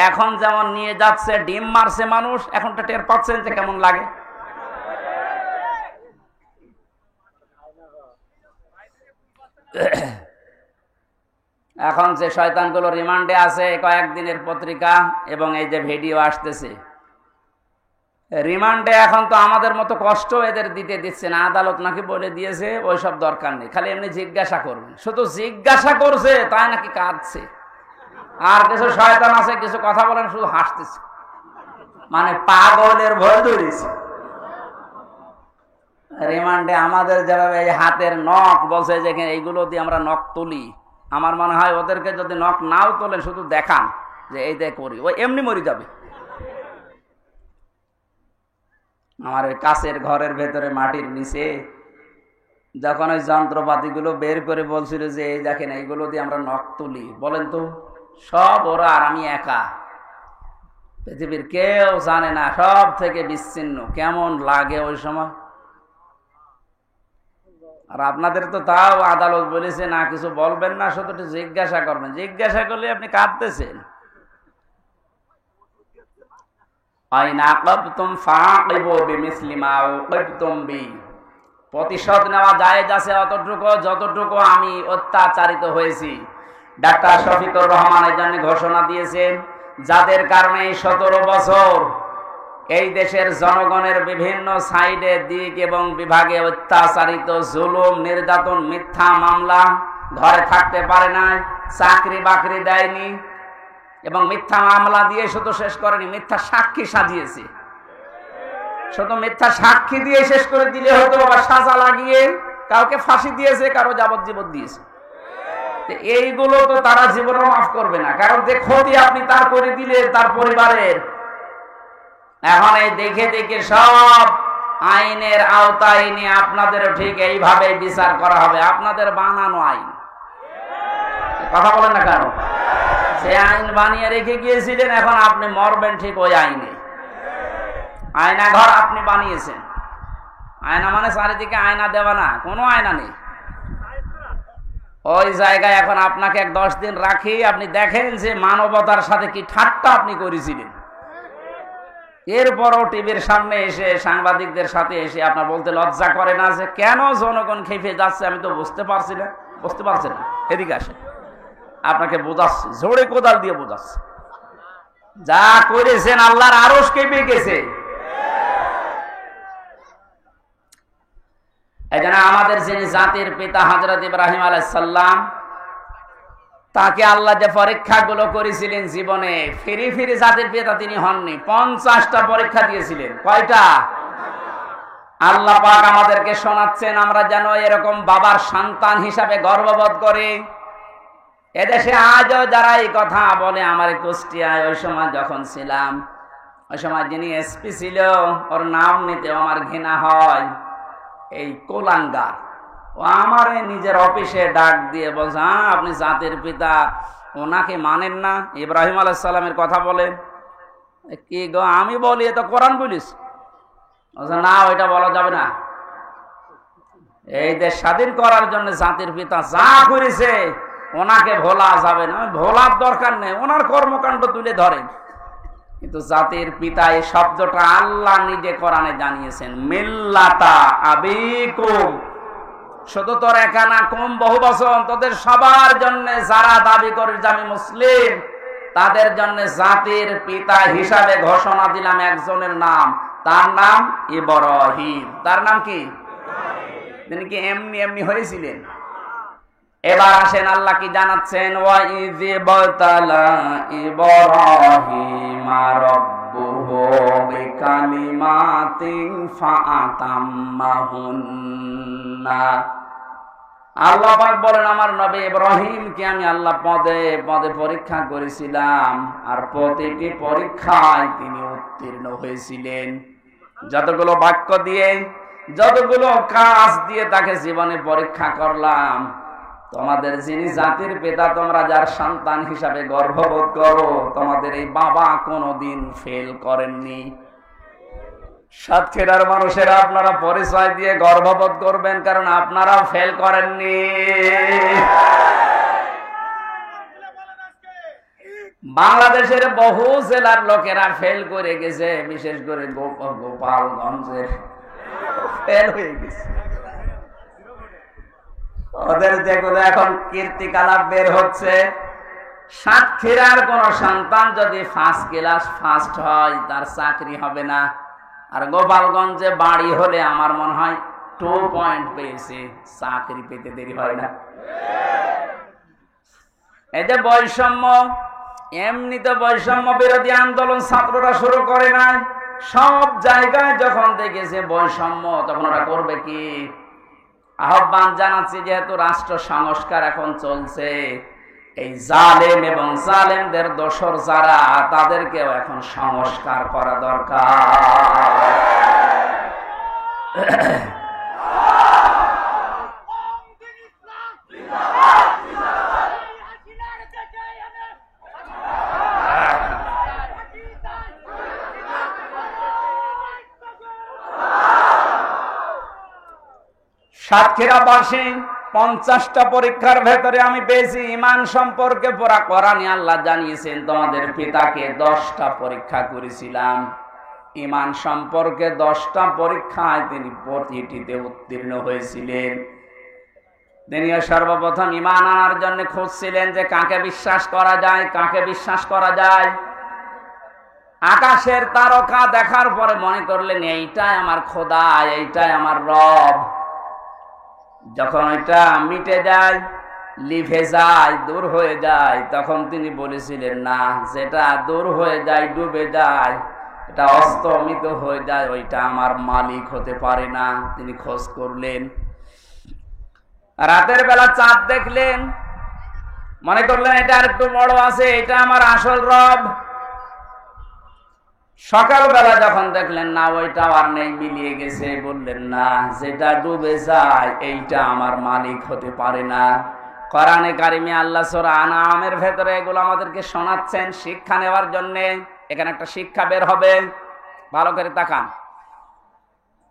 Speaker 1: এখন যেমন নিয়ে যাচ্ছে, ডিম মারছে মানুষ, এখনটা টের পাচ্ছেন যে কেমন লাগে। এখন যে শয়তানগুলো রিমান্ডে আছে, কয়েকদিনের পত্রিকা এবং এই যে ভিডিও আসতেছে, রিমান্ডে এখন তো আমাদের মতো কষ্ট এদের দিচ্ছে না, আদালত নাকি বলে দিয়েছে ওইসব দরকার নেই, খালি এমনি জিজ্ঞাসা করবেন। শুধু জিজ্ঞাসা করছে তাই নাকি কাঁদছে। আর কিছু শয়তান আছে, কিছু কথা বলেন শুধু হাসতেছে, মানে পাগলের ভয় ধরেছে। রিমান্ডে আমাদের যেভাবে এই হাতের নখ বলছে যে এইগুলো দিয়ে আমরা নখ তুলি, আমার মনে হয় ওদেরকে যদি নখ নাও তোলে, শুধু দেখান যে এই দিয়ে করি, ওই এমনি মরে যাবে। আমার ওই কাছের ঘরের ভেতরে মাটির নিচে যখন ওই যন্ত্রপাতিগুলো বের করে বলছিল যে এই দেখেন এইগুলো দিয়ে আমরা নখ তুলি, বলেন তো সব ওরা আর আমি একা, পৃথিবীর কেউ জানে না, সব থেকে বিচ্ছিন্ন। কেমন লাগে ওই সময়। আর আপনাদের তো তাও আদালত বলেছে না কিছু বলবেন না, শুধু একটু জিজ্ঞাসা করবেন। জিজ্ঞাসা করলে আপনি কাঁদতেছেন। প্রতিশোধ নেওয়া জায়েজ আছে অতটুকু যতটুকু আমি অত্যাচারিত হয়েছি। ডাক্তার শফিকুর রহমান এই জন্য ঘোষণা দিয়েছেন, যাদের কারণে 17 বছর এই দেশের জনগণের বিভিন্ন সাইডে দিক এবং বিভাগে অত্যাচারিত, জুলুম, নির্যাতন, মিথ্যা মামলা, ঘরে থাকতে পারে না, চাকরি বাকরি দেয়নি, এবং মিথ্যা মামলা দিয়ে শুধু শেষ করেনি, মিথ্যা সাক্ষী সাজিয়েছে। শুধু মিথ্যা সাক্ষী দিয়ে শেষ করে দিলে হতো, বা সাজা লাগিয়ে কাউকে ফাঁসি দিয়েছে, কারো যাবজ্জীবন দিয়েছে। এইগুলো তো তারা জীবনে মাফ করবে না, কারণ যে ক্ষতি আপনি তার করে দিলে তার পরিবারের। এখন এই দেখে দেখে সব আইনের আওতায় নিয়ে আপনাদের ঠিক এইভাবে বিচার করা হবে, আপনাদের বানানো আইন। কথা বলেন না কেন? যে আইন বানিয়ে রেখে গিয়েছিলেন, এখন আপনি মরবেন ঠিক ওই আইনে। আয়না ঘর আপনি বানিয়েছেন। আয়না মানে চারিদিকে আয়না দেওয়া না, কোনো আয়না নেই। ওই জায়গায় এখন আপনাকে 10 দিন রাখি, আপনি দেখেন যে মানবতার সাথে কি ঠাট্টা আপনি করেছিলেন। এরপরও টিভির সামনে এসে সাংবাদিকদের সাথে এসে আপনার বলতে লজ্জা করে না যে কেন জনগণ খেপে যাচ্ছে, আমি তো বুঝতে পারছি না। বুঝতে পারছেন না? এদিকে আসে, আপনাকে বোঝাচ্ছে, জোরে কোদাল দিয়ে বোঝাচ্ছে। যা করেছেন আল্লাহর আরশ কেঁপে গেছে। এজন্য আমাদের যিনি জাতির পিতা হযরত ইব্রাহিম আলাইহিস সালাম, তাকে আল্লাহ যে পরীক্ষাগুলো করেছিলেন জীবনে, ফিরি ফিরি জাতির পিতা তিনি হননি, 50টা পরীক্ষা দিয়েছিলেন। কয়টা? আল্লাহ পাক আমাদেরকে শোনাচ্ছেন, আমরা যেন এরকম বাবার সন্তান হিসাবে গর্ববোধ করি। এদেশে আজও যারা এই কথা বলে, আমার কুষ্টিয়ায় ওই সময় যখন ছিলাম, ওই সময় যিনি এসপি ছিল, ওর নাম নিতে আমার ঘৃণা হয়। এই কোলাঙ্গা, ও আমার নিজের অফিসে ডাক দিয়ে বলছে, হ্যাঁ আপনি জাতির পিতা, ওনাকে মানেন না? ইব্রাহিম আলাইহিস সালামের কথা বলেন। কি গো? আমি বলি এ তো কোরআন বলিস। না, ওইটা বলা যাবে না। এই দেশ স্বাধীন করার জন্য জাতির পিতা যা করেছে ওনাকে ভোলা যাবে না। ভোলার দরকার নেই, ওনার কর্মকাণ্ড তুলে ধরেন। কিন্তু জাতির পিতা এই শব্দটা আল্লাহ নিজে কোরআনে জানিয়েছেন, মিল্লাতা আবিকুম। শুধু তোর একা না, কম বহু বচন, তোদের সবার জন্য, যারা দাবি করে যে আমি মুসলিম, তাদের জন্য জাতির পিতা হিসাবে ঘোষণা দিলাম একজনের নাম, তার নাম ইব্রাহিম। তার নাম কি? তিনি কি এমনি এমনি হয়েছিলেন? এবার আসেন আল্লাহ কি জানাচ্ছেন, ওয়া ইয বাতালা ইব্রাহিমা রাব্বুহু বিকালিমাতিন ফাআতাম্মাহুন্না। আল্লাহ পাক বলেন আমার নবী ইব্রাহিমকে আমি আল্লাহ পদে পদে পরীক্ষা করেছিলাম, আর প্রতিটি পরীক্ষায় তিনি উত্তীর্ণ হয়েছিলেন। যতগুলো বাক্য দিয়ে, যতগুলো কাজ দিয়ে তাকে জীবনে পরীক্ষা করলাম, তোমাদের যিনি জাতির পিতা, তোমরা যার সন্তান হিসাবে গর্ববোধ করো, তোমাদের এই বাবা কোনোদিন ফেল করেননি। সাতক্ষীরার মানুষেরা আপনারা পরিচয় দিয়ে গর্ববোধ করবেন, কারণ আপনারাও ফেল করেননি। বাংলাদেশের বহু জেলার লোকেরা ফেল করে গেছে, বিশেষ করে গোপালগঞ্জের ফেল হয়ে গেছে। ওদের যেগুলো এখন কীর্তিকলাপ বের হচ্ছে, সাতক্ষীরার কোন সন্তান যদি ফার্স্ট ক্লাস ফার্স্ট হয়, তার চাকরি হবে না। আর গোপালগঞ্জে বাড়ি হলে আমার মনে হয় 2 পয়েন্ট পেয়েছে, চাকরি পেতে দেরি হয় না। এই যে বৈষম্য, এমনিতে বৈষম্য বিরোধী আন্দোলন ছাত্ররা শুরু করে নাই, সব জায়গায় যখন দেখেছে বৈষম্য, তখন ওরা করবে কি? আহ্বান জানাচ্ছি, যেহেতু রাষ্ট্র সংস্কার এখন চলছে, এই জালেম এবং জালেমদের দোসর যারা, তাদেরকেও এখন সংস্কার করা দরকার। সাতক্ষীরাবাসী 50টা পরীক্ষার ভেতরে আমি পেয়েছি ঈমান সম্পর্কে পড়া। কোরআনে আল্লাহ জানিয়েছেন, তোমাদের পিতাকে 10টা পরীক্ষা করেছিলাম। ঈমান সম্পর্কে 10টা পরীক্ষায় তিনি প্রতিটিতে উত্তীর্ণ হয়েছিলেন। তিনিও সর্বপ্রথম ঈমান আনার জন্য খুঁজছিলেন যে কাকে বিশ্বাস করা যায়, কাকে বিশ্বাস করা যায়। আকাশের তারকা দেখার পরে মনে করলেন, এইটাই আমার খোদা, এইটাই আমার রব। যখন ওইটা মিটে যায়, লিভে যায়, দূর হয়ে যায়, তখন তিনি বলেছিলেন, না, যেটা দূর হয়ে যায়, ডুবে যায়, এটা অস্তমিত হয়ে যায়, ওইটা আমার মালিক হতে পারে না। তিনি খোঁজ করলেন, রাতের বেলা চাঁদ দেখলেন, মনে করলেন এটা আর একটু বড় আছে, এটা আমার আসল রব। সকালবেলা যখন দেখলেন না, ওইটাও আর নেই, মিলিয়ে গেছে, বললেন, না, যেটা ডুবে যায়, এইটা আমার মালিক হতে পারে না। কোরআনে কারিমে আল্লাহ সূরা আনআমের ভেতরে এগুলো আমাদেরকে শোনাচ্ছেন শিক্ষা নেওয়ার জন্য। এখানে একটা শিক্ষা বের হবে, ভালো করে তাকান।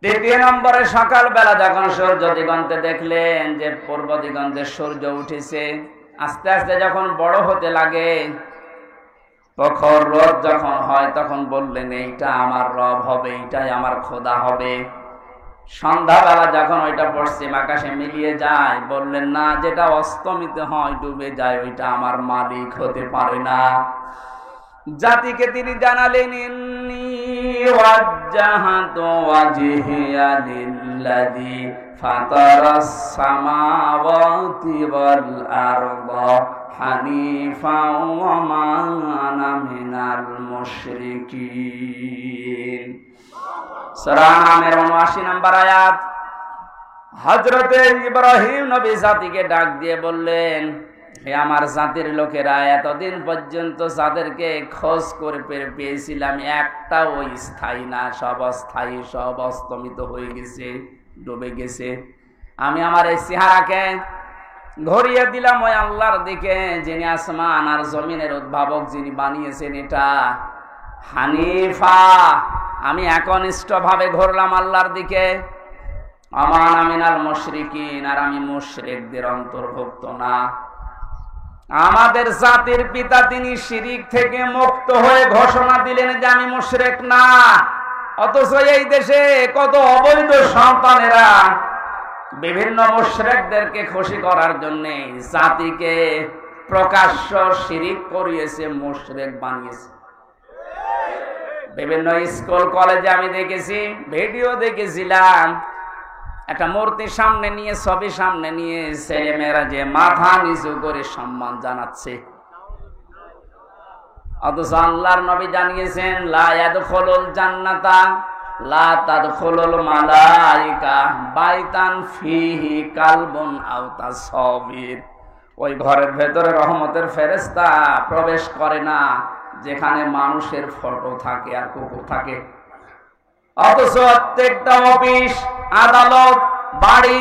Speaker 1: 3 নম্বরে, সকালবেলা যখন সূর্য দিগন্তে দেখলেন যে পূর্ব দিগন্তে সূর্য উঠেছে, আস্তে আস্তে যখন বড় হতে লাগে, প্রখর রোদ যখন হয়, তখন বললেন, এইটা আমার রব হবে, এইটাই আমার খোদা হবে। সন্ধ্যাবেলা যখন ওইটা পশ্চিম আকাশে মিলিয়ে যায়, বললেন, না, যেটা অস্তমিত হয়, ডুবে যায়, ওইটা আমার মালিক হতে পারে না। জাতিকে তিনি জানালেন, ইন্নী ওয়াজ্জাহাতু ওয়াজহিয়া লিল্লাযী ফাতারাস সামাওয়াতি ওয়াল আরদা হানিফাও ওয়া মা আনা মিনাল মুশরিকিন। সূরা আনআমের 79 নম্বর আয়াত। হযরতে ইব্রাহিম নবী জাতিকে ডাক দিয়ে বললেন, হে আমার জাতির লোকেরা, এতদিন পর্যন্ত যাদেরকে খোঁজ করে পেয়েছিলাম, একটাও স্থায়ী না, সব অস্থায়ী, সব অস্তমিত হয়ে গেছে, ডুবে গেছে। আমি আমার এই চেহারাকে ঘুরিয়ে দিলাম ওই আল্লাহর দিকে, যিনি আসমান আর জমিনের উদ্ভাবক, যিনি বানিয়েছেন এটা হানিফা। আমি একনিষ্ঠ ভাবে ঘুরলাম আল্লাহর দিকে। আমান আমিনাল মুশরিকিন, আর আমি মুশরিকদের অন্তর্ভুক্ত না। আমাদের জাতির পিতা তিনি শিরিক থেকে মুক্ত হয়ে ঘোষণা দিলেন যে আমি মুশরিক না। অথচ এই দেশে কত অবৈধ সন্তানেরা বিভিন্ন মুশরিকদেরকে খুশি করার জন্য জাতিকে প্রকাশ্য শিরিক করিয়েছে, মুশরিক বানিয়েছে। বিভিন্ন স্কুল কলেজে আমি দেখেছি, ভিডিও দেখেছিলাম, একটা মূর্তি সামনে নিয়ে, ছবি সামনে নিয়ে ছেলেমেয়েরা যে মাথা নিচু করে সম্মান জানাচ্ছে। অথচ আল্লাহর নবী জানিয়েছেন, লা ইয়াদখুলুল জান্নাতা লা তাদখুলুল মালাইকা বাইতান ফিহি কালবুন আও তাসবির, ওই ঘরের ভেতরে রহমতের ফেরেশতা প্রবেশ করে না যেখানে মানুষের ফটো থাকে আর কুকুর থাকে। অথচ প্রত্যেকটা অফিস, আদালত, বাড়ি,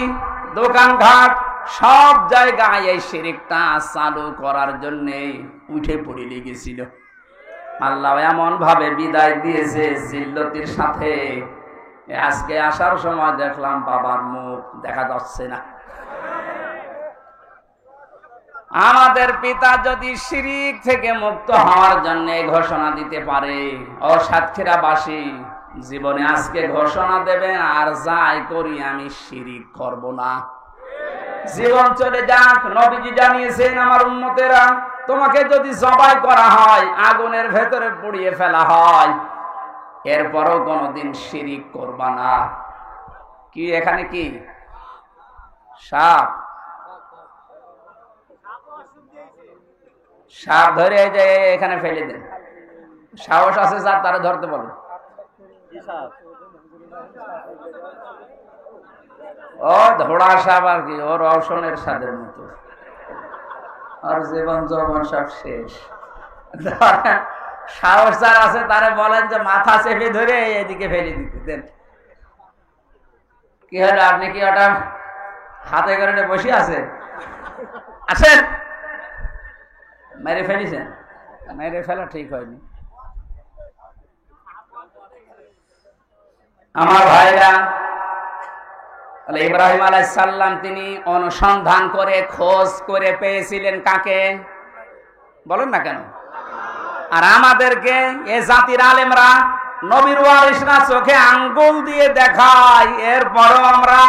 Speaker 1: দোকানঘাট সব জায়গায় এই শিরকটা চালু করার জন্য উঠে পড়ে লেগেছিল। আল্লাহ এমন ভাবে বিদায় দিয়েছে জিল্লতির সাথে, আজকে আসার সময় দেখলাম বাবার মুখ দেখা যাচ্ছে না। আমাদের পিতা যদি শিরিক থেকে মুক্ত হওয়ার জন্য ঘোষণা দিতে পারে, ও সাতক্ষীরাবাসী জীবনে আজকে ঘোষণা দেবেন, আর যাই করি আমি শিরিক করব না। জীবন চলে যাক, নবীজি জানিয়েছেন আমার উম্মতেরা তোমাকে যদি জবাই করা হয়, আগুনের ভেতরে পুড়িয়ে ফেলা হয়, এরপরও কোনোদিন শিরিক করবা না। কি এখানে কি সাপ? সাপ ধরে যে এখানে ফেলে দেন, সাহস আছে যার তারা ধরতে বলেন। ও ধোড়া সাপ আর কি, ওর রওশনের স্বাদের মতো, আর জীবন যৌবন সব শেষ। সাহস যার আছে তারা বলেন যে মাথা চেপে ধরে এদিকে ফেলে দিতে দেন। কি হলো, আপনি কি ওটা হাতে করে বসে আছে? আসেন, মেরে ফেলেছেন? মেরে ফেলা ঠিক হয়নি। আমার ভাইরা, ইব্রাহিম আলাইহিস সালাম তিনি অনুসন্ধান করে খোঁজ করে পেয়েছিলেন কাকে? বলেন না কেন? আর আমাদেরকে এ জাতির আলেমরা, নবীর ওয়ারিসরা চোখে আঙ্গুল দিয়ে দেখায়, এরপরও আমরা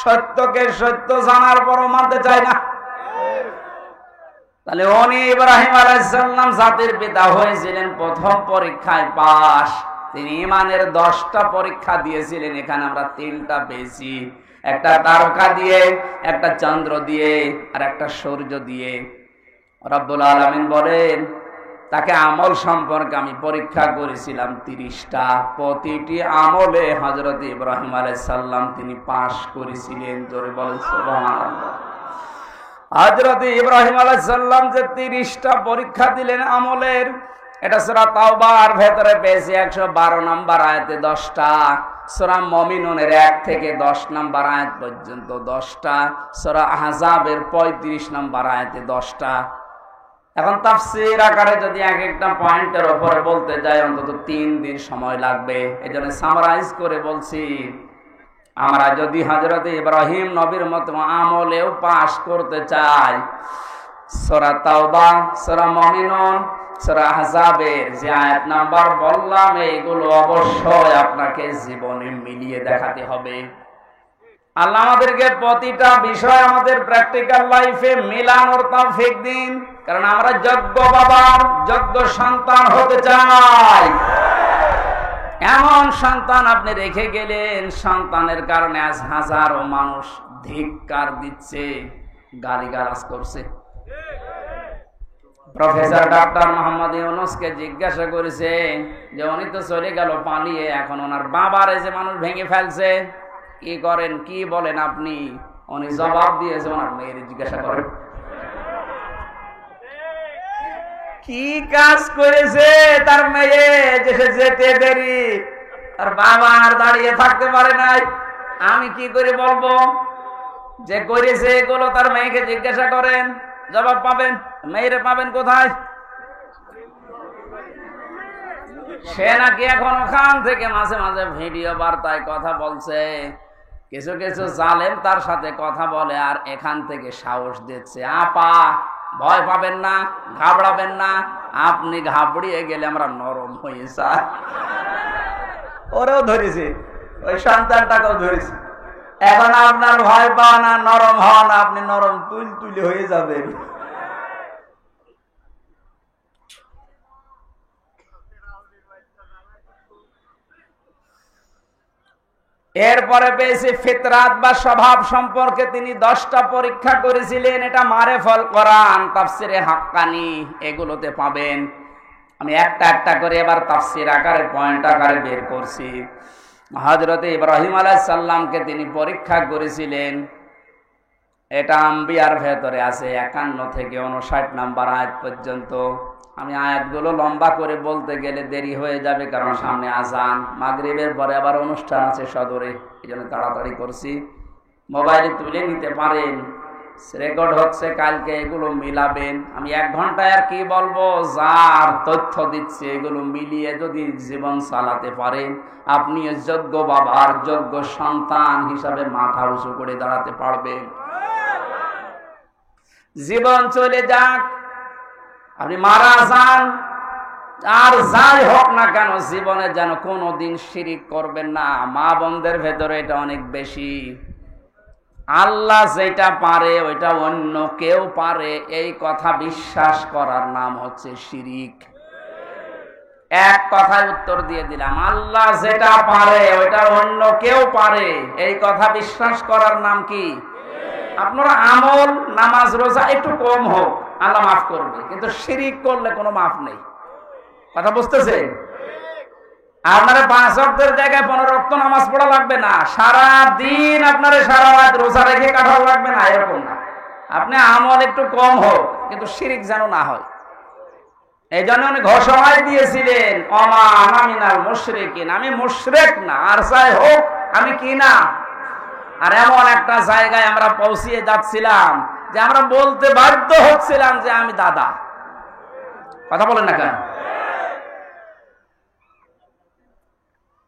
Speaker 1: সত্যকে সত্য জানার পরও মানতে চাই না। তাহলে উনি ইব্রাহিম আলাইহিস সালাম জাতির পিতা হয়েছিলেন প্রথম পরীক্ষায় পাস। তিনি ইমানের 10টা পরীক্ষা দিয়েছিলেন, এখানে আমরা 3টা পেয়েছি। একটা তারকা দিয়ে, একটা চন্দ্র দিয়ে, আর একটা সূর্য দিয়ে। রব্বুল আলামিন বলেন তাকে আমল সম্পর্কে আমি পরীক্ষা করেছিলাম 30টা। প্রতিটি আমলে হযরত ইব্রাহিম আলাইহিস সালাম তিনি পাস করেছিলেন। জোরে বলেন সুবহানাল্লাহ। হযরত ইব্রাহিম আলাইহিস সালাম যে 30টা পরীক্ষা দিলেন আমলের, এটা সূরা তাওবার ভেতরে পেয়েছি 112 নম্বর আয়াতে 10টা, সূরা মুমিনুনের 1 থেকে 10 নম্বর আয়াত পর্যন্ত 10টা, সূরা আহজাবের 35 নম্বর আয়াতে 10টা। এখন তাফসীর আকারে যদি এক একটা পয়েন্টের উপরে বলতে যাই অন্তত 3 দিন সময় লাগবে। এজন্য সামারাইজ করে বলছি, আমরা যদি হযরত ইব্রাহিম নবীর মতো আমলেও পাস করতে চাই, সূরা তাওবা, সূরা মুমিনুন, সূরা আহজাবের যে আয়াত নাম্বার বললাম, এইগুলো অবশ্যই আপনাকে জীবনে মিলিয়ে দেখাতে হবে। আল্লাহ আমাদেরকে প্রতিটা বিষয় আমাদের প্র্যাকটিক্যাল লাইফে মিলানোর তৌফিক দিন, কারণ আমরা যোগ্য বাবার যোগ্য সন্তান হতে চাই। এমন সন্তান আপনি রেখে গেলেন, সন্তানের কারণে আজ হাজারো মানুষ ধিক্কার দিচ্ছে, গালিগালাজ করছে। প্রফেসর ডক্টর মোহাম্মদ ইউনূসকে জিজ্ঞাসা করেছে যে উনি তো চলে গেল পালিয়ে, এখন ওনার বাবারে যে মানুষ ভেঙে ফেলছে, কি করেন, কি বলেন আপনি? উনি জবাব দিয়েছে ওনার মেয়ের জিজ্ঞাসা করেন কি কাজ করেছে তার মেয়ে, যে সে যেতে দেরি, তার বাবা আর দাঁড়িয়ে থাকতে পারে নাই। আমি কি করে বলবো যে করেছে এগুলো? তার মেয়েকে জিজ্ঞাসা করেন, জবাব পাবেন। মেয়েরে পাবেন কোথায়? সে নাকি এখন ওখান থেকে মাঝে মাঝে ভিডিও বার্তায় কথা বলছে, কিছু কিছু জালেম তার সাথে কথা বলে, আর এখান থেকে সাহস দিচ্ছে। আপা ভয় পাবেন না, ঘাবড়াবেন না, আপনি ঘাবড়িয়ে গেলে আমরা নরম হয়ে যাই। ওরেও ধরেছে, ওই সন্তানটাকেও ধরেছে। এখন আপনার ভয় পাওয়া না, নরম হওয়া না, আপনি নরম তুলে হয়ে যাবেন। এরপরে পেয়েছে ফিতরাত বা স্বভাব সম্পর্কে তিনি 10টা পরীক্ষা করেছিলেন। এটা মারেফুল কোরআন, তাফসিরে হাক্কানি, এগুলোতে পাবেন। আমি একটা একটা করে এবার তাফসীর আকারে পয়েন্ট আকারে বের করছি। হযরত ইব্রাহিম আলাইহিস সালামকে তিনি পরীক্ষা করেছিলেন, এটা আম্বিয়ার ভেতরে আছে 51 থেকে 59 নাম্বার আয়াত পর্যন্ত। আমি আয়াতগুলো লম্বা করে বলতে গেলে দেরি হয়ে যাবে, কারণ সামনে আযান, মাগরিবের পরে আবার অনুষ্ঠান আছে সদরে, এই জন্য তাড়াতাড়ি করছি। মোবাইলে তুলে নিতে পারেন, রেকর্ড হচ্ছে, কালকে এগুলো মিলাবেন। আমি 1 ঘন্টায় আর কি বলবো, যার তথ্য দিচ্ছে এগুলো মিলিয়ে যদি জীবন চালাতে পারেন, আপনি যোগ্য বাবার যোগ্য সন্তান হিসাবে মাথা উঁচু করে দাঁড়াতে পারবেন। জীবন চলে যাক, আপনি মারা যান, আর যাই হোক না কেন জীবনে যেন কোনোদিন শিরিক করবেন না। মা বোনদের ভেতরে এটা অনেক বেশি। আল্লাহ যেটা পারে ওইটা অন্য কেউ পারে, এই কথা বিশ্বাস করার নাম হচ্ছে শিরিক। এক কথায় উত্তর দিয়ে দিলাম, আল্লাহ যেটা পারে ওইটা অন্য কেউ পারে, এই কথা বিশ্বাস করার নাম কি? আপনারা আমল নামাজ রোজা একটু কম হোক, আল্লাহ মাফ করবে, কিন্তু শিরিক করলে কোনো মাফ নেই। কথা বুঝতেছে? আপনারা 5 ওয়াক্তের জায়গায় 15 ওয়াক্ত নামাজ পড়া লাগবে না, সারা দিন আপনারা সারা রাত রোজা রেখে কাটানো লাগবে না, এরকম না। আপনি আমল একটু কম হোক, কিন্তু শিরিক যেন না হয়। এই জন্য উনি ঘোষণা দিয়েছিলেন, ওমা আনা মিনাল মুশরিকিন, আমি মুশরিক না, আর যাই হোক আমি কি না। আর এমন একটা জায়গায় আমরা পৌঁছিয়ে যাচ্ছিলাম যে আমরা বলতে বাধ্য হচ্ছিলাম যে আমি দাদা। কথা বলেন না কেন?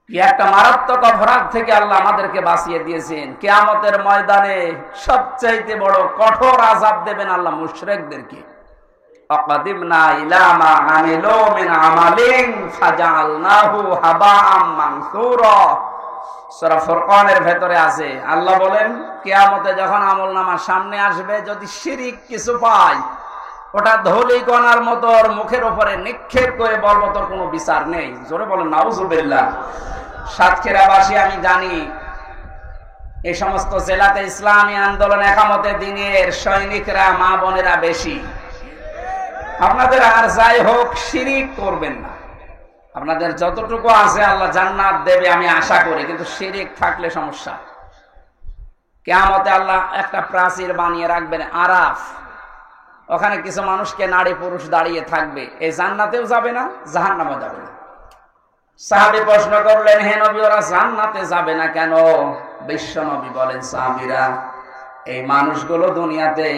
Speaker 1: কি একটা মারাত্মক অপরাধ থেকে আল্লাহ আমাদেরকে বাঁচিয়ে দিয়েছেন। কিয়ামতের ময়দানে সবচাইতে বড় কঠোর আযাব দেবেন আল্লাহ মুশরিকদেরকে। আকাদিমনা ইলা মা আমিলু মিন আমালিন ফাজআলনাহু হাবাআম মানসুরা। সূরা ফুরকানের ভেতরে আছে, আল্লাহ বলেন কিয়ামতে যখন আমলনামা সামনে আসবে, যদি শিরিক কিছু পাই, ওটা ধূলিকণার মতো ওর মুখের উপরে নিক্ষেপ করে বলবো তোর কোনো বিচার নেই। জোরে বলেন নাউজুবিল্লাহ। সাতক্ষীরাবাসী আমি জানি, এই সমস্ত জেলাতে ইসলামী আন্দোলন একামতে দ্বীনের সৈনিকরা মা বোনেরা বেশি। আপনাদের আর যাই হোক শিরিক করবেন না, আপনাদের যতটুকু আছে আল্লাহ জান্নাত দেবে আমি আশা করি, কিন্তু শিরিক থাকলে সমস্যা। কিয়ামতে আল্লাহ একটা প্রাচীর বানিয়ে রাখবেন আরাফ, ওখানে কিছু মানুষকে নারী পুরুষ দাঁড়িয়ে থাকবে, এই জান্নাতেও যাবে না জাহান্নামেও যাবে না। সাহাবী প্রশ্ন করলেন, হে নবী ওরা জান্নাতে যাবে না কেন? বিশ্ব নবী বলেন, সাহাবীরা এই মানুষগুলো দুনিয়াতে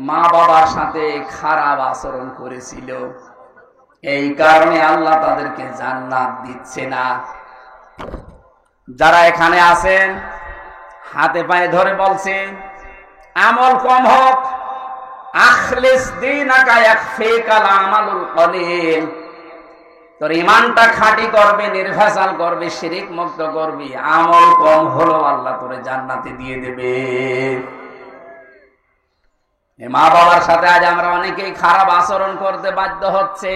Speaker 1: মা বাবার সাথে খারাপ আচরণ করেছিল, এই কারণে আল্লাহ তাদেরকে জান্নাত দিচ্ছে না। যারা এখানে আছেন হাতে পায়ে ধরে বলছেন আমল কম হোক, আখলিস দীনাকা ইয়াকফিকাল আমালুল কলিল, তোর ঈমানটা খাঁটি করবে, নির্ভেজাল করবে, শিরিক মুক্ত করবি, আমল কম হলো আল্লাহ তোরে জান্নাতে দিয়ে দেবে। মা বাবার সাথে আজ আমরা অনেকেই খারাপ আচরণ করতে বাধ্য হচ্ছে।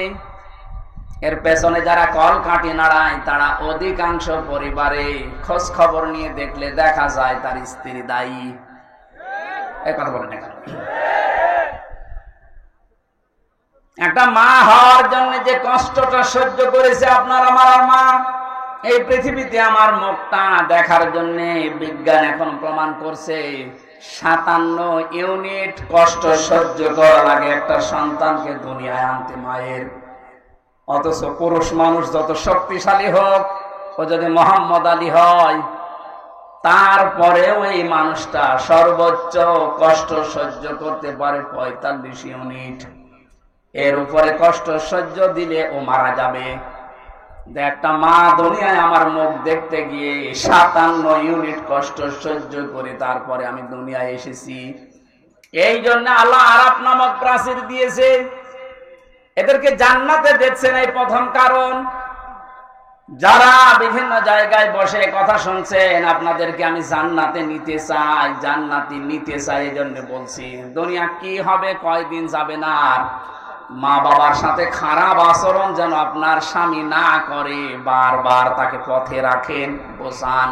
Speaker 1: এর পেছনে যারা কল কাটি নাড়ায় তারা অধিকাংশ পরিবারে খোঁজ খবর নিয়ে দেখলে দেখা যায় তার স্ত্রী দায়ী। এই কথা বলেন না। একটা মা হওয়ার জন্য যে কষ্টটা সহ্য করেছে আপনার আমার মা, এই পৃথিবীতে আমার মুখটা দেখার জন্য বিজ্ঞান এখন প্রমাণ করছে 57 ইউনিট কষ্ট সহ্য করা লাগে একটা সন্তানকে দুনিয়ায় আনতে মায়ের। অথচ পুরুষ মানুষ যত শক্তিশালী হোক, ও যদি মোহাম্মদ আলী হয়, তারপরেও এই মানুষটা সর্বোচ্চ কষ্ট সহ্য করতে পারে 45 ইউনিট। এর উপরে কষ্ট সহ্য দিলে ও মারা যাবে। একটা মা দুনিয়ায় আমার মুখ দেখতে গিয়ে 57 ইউনিট কষ্ট সহ্য করে তারপরে আমি দুনিয়ায় এসেছি। এই জন্য আল্লাহ আরাফ নামক প্রাচীর দিয়েছে, এদেরকে জান্নাতে দিচ্ছেন। এই প্রথম কারণ। যারা বিভিন্ন জায়গায় বসে কথা শুনছেন, আপনাদেরকে আমি জান্নাতে নিতে চাই, জান্নাতি নিতে চাই, এই জন্য বলছি দুনিয়া কি হবে কয়দিন যাবে না। আর মা বাবার সাথে খারাপ আচরণ যেন আপনার স্বামী না করে, বারবার তাকে পথে রাখেন, বোঝান।